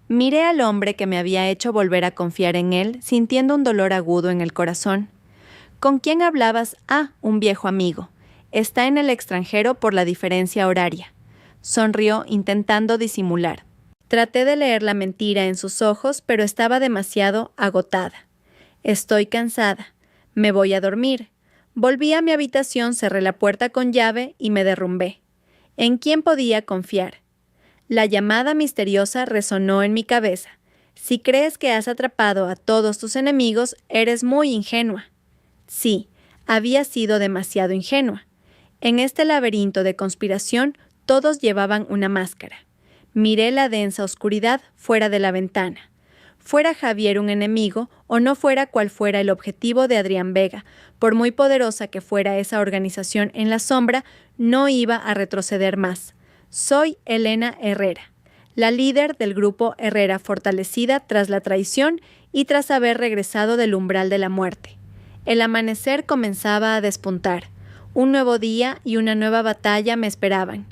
Miré al hombre que me había hecho volver a confiar en él, sintiendo un dolor agudo en el corazón. ¿Con quién hablabas? Ah, un viejo amigo. Está en el extranjero por la diferencia horaria. Sonrió intentando disimular. Traté de leer la mentira en sus ojos, pero estaba demasiado agotada. Estoy cansada. Me voy a dormir. Volví a mi habitación, cerré la puerta con llave y me derrumbé. ¿En quién podía confiar? La llamada misteriosa resonó en mi cabeza. Si crees que has atrapado a todos tus enemigos, eres muy ingenua. Sí, había sido demasiado ingenua. En este laberinto de conspiración, todos llevaban una máscara. Miré la densa oscuridad fuera de la ventana. Fuera Javier un enemigo, o no fuera cual fuera el objetivo de Adrián Vega, por muy poderosa que fuera esa organización en la sombra, no iba a retroceder más. Soy Elena Herrera, la líder del grupo Herrera fortalecida tras la traición y tras haber regresado del umbral de la muerte. El amanecer comenzaba a despuntar. Un nuevo día y una nueva batalla me esperaban.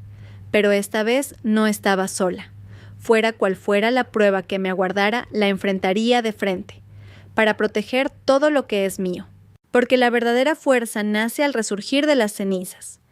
Pero esta vez no estaba sola. Fuera cual fuera la prueba que me aguardara, la enfrentaría de frente, para proteger todo lo que es mío. Porque la verdadera fuerza nace al resurgir de las cenizas.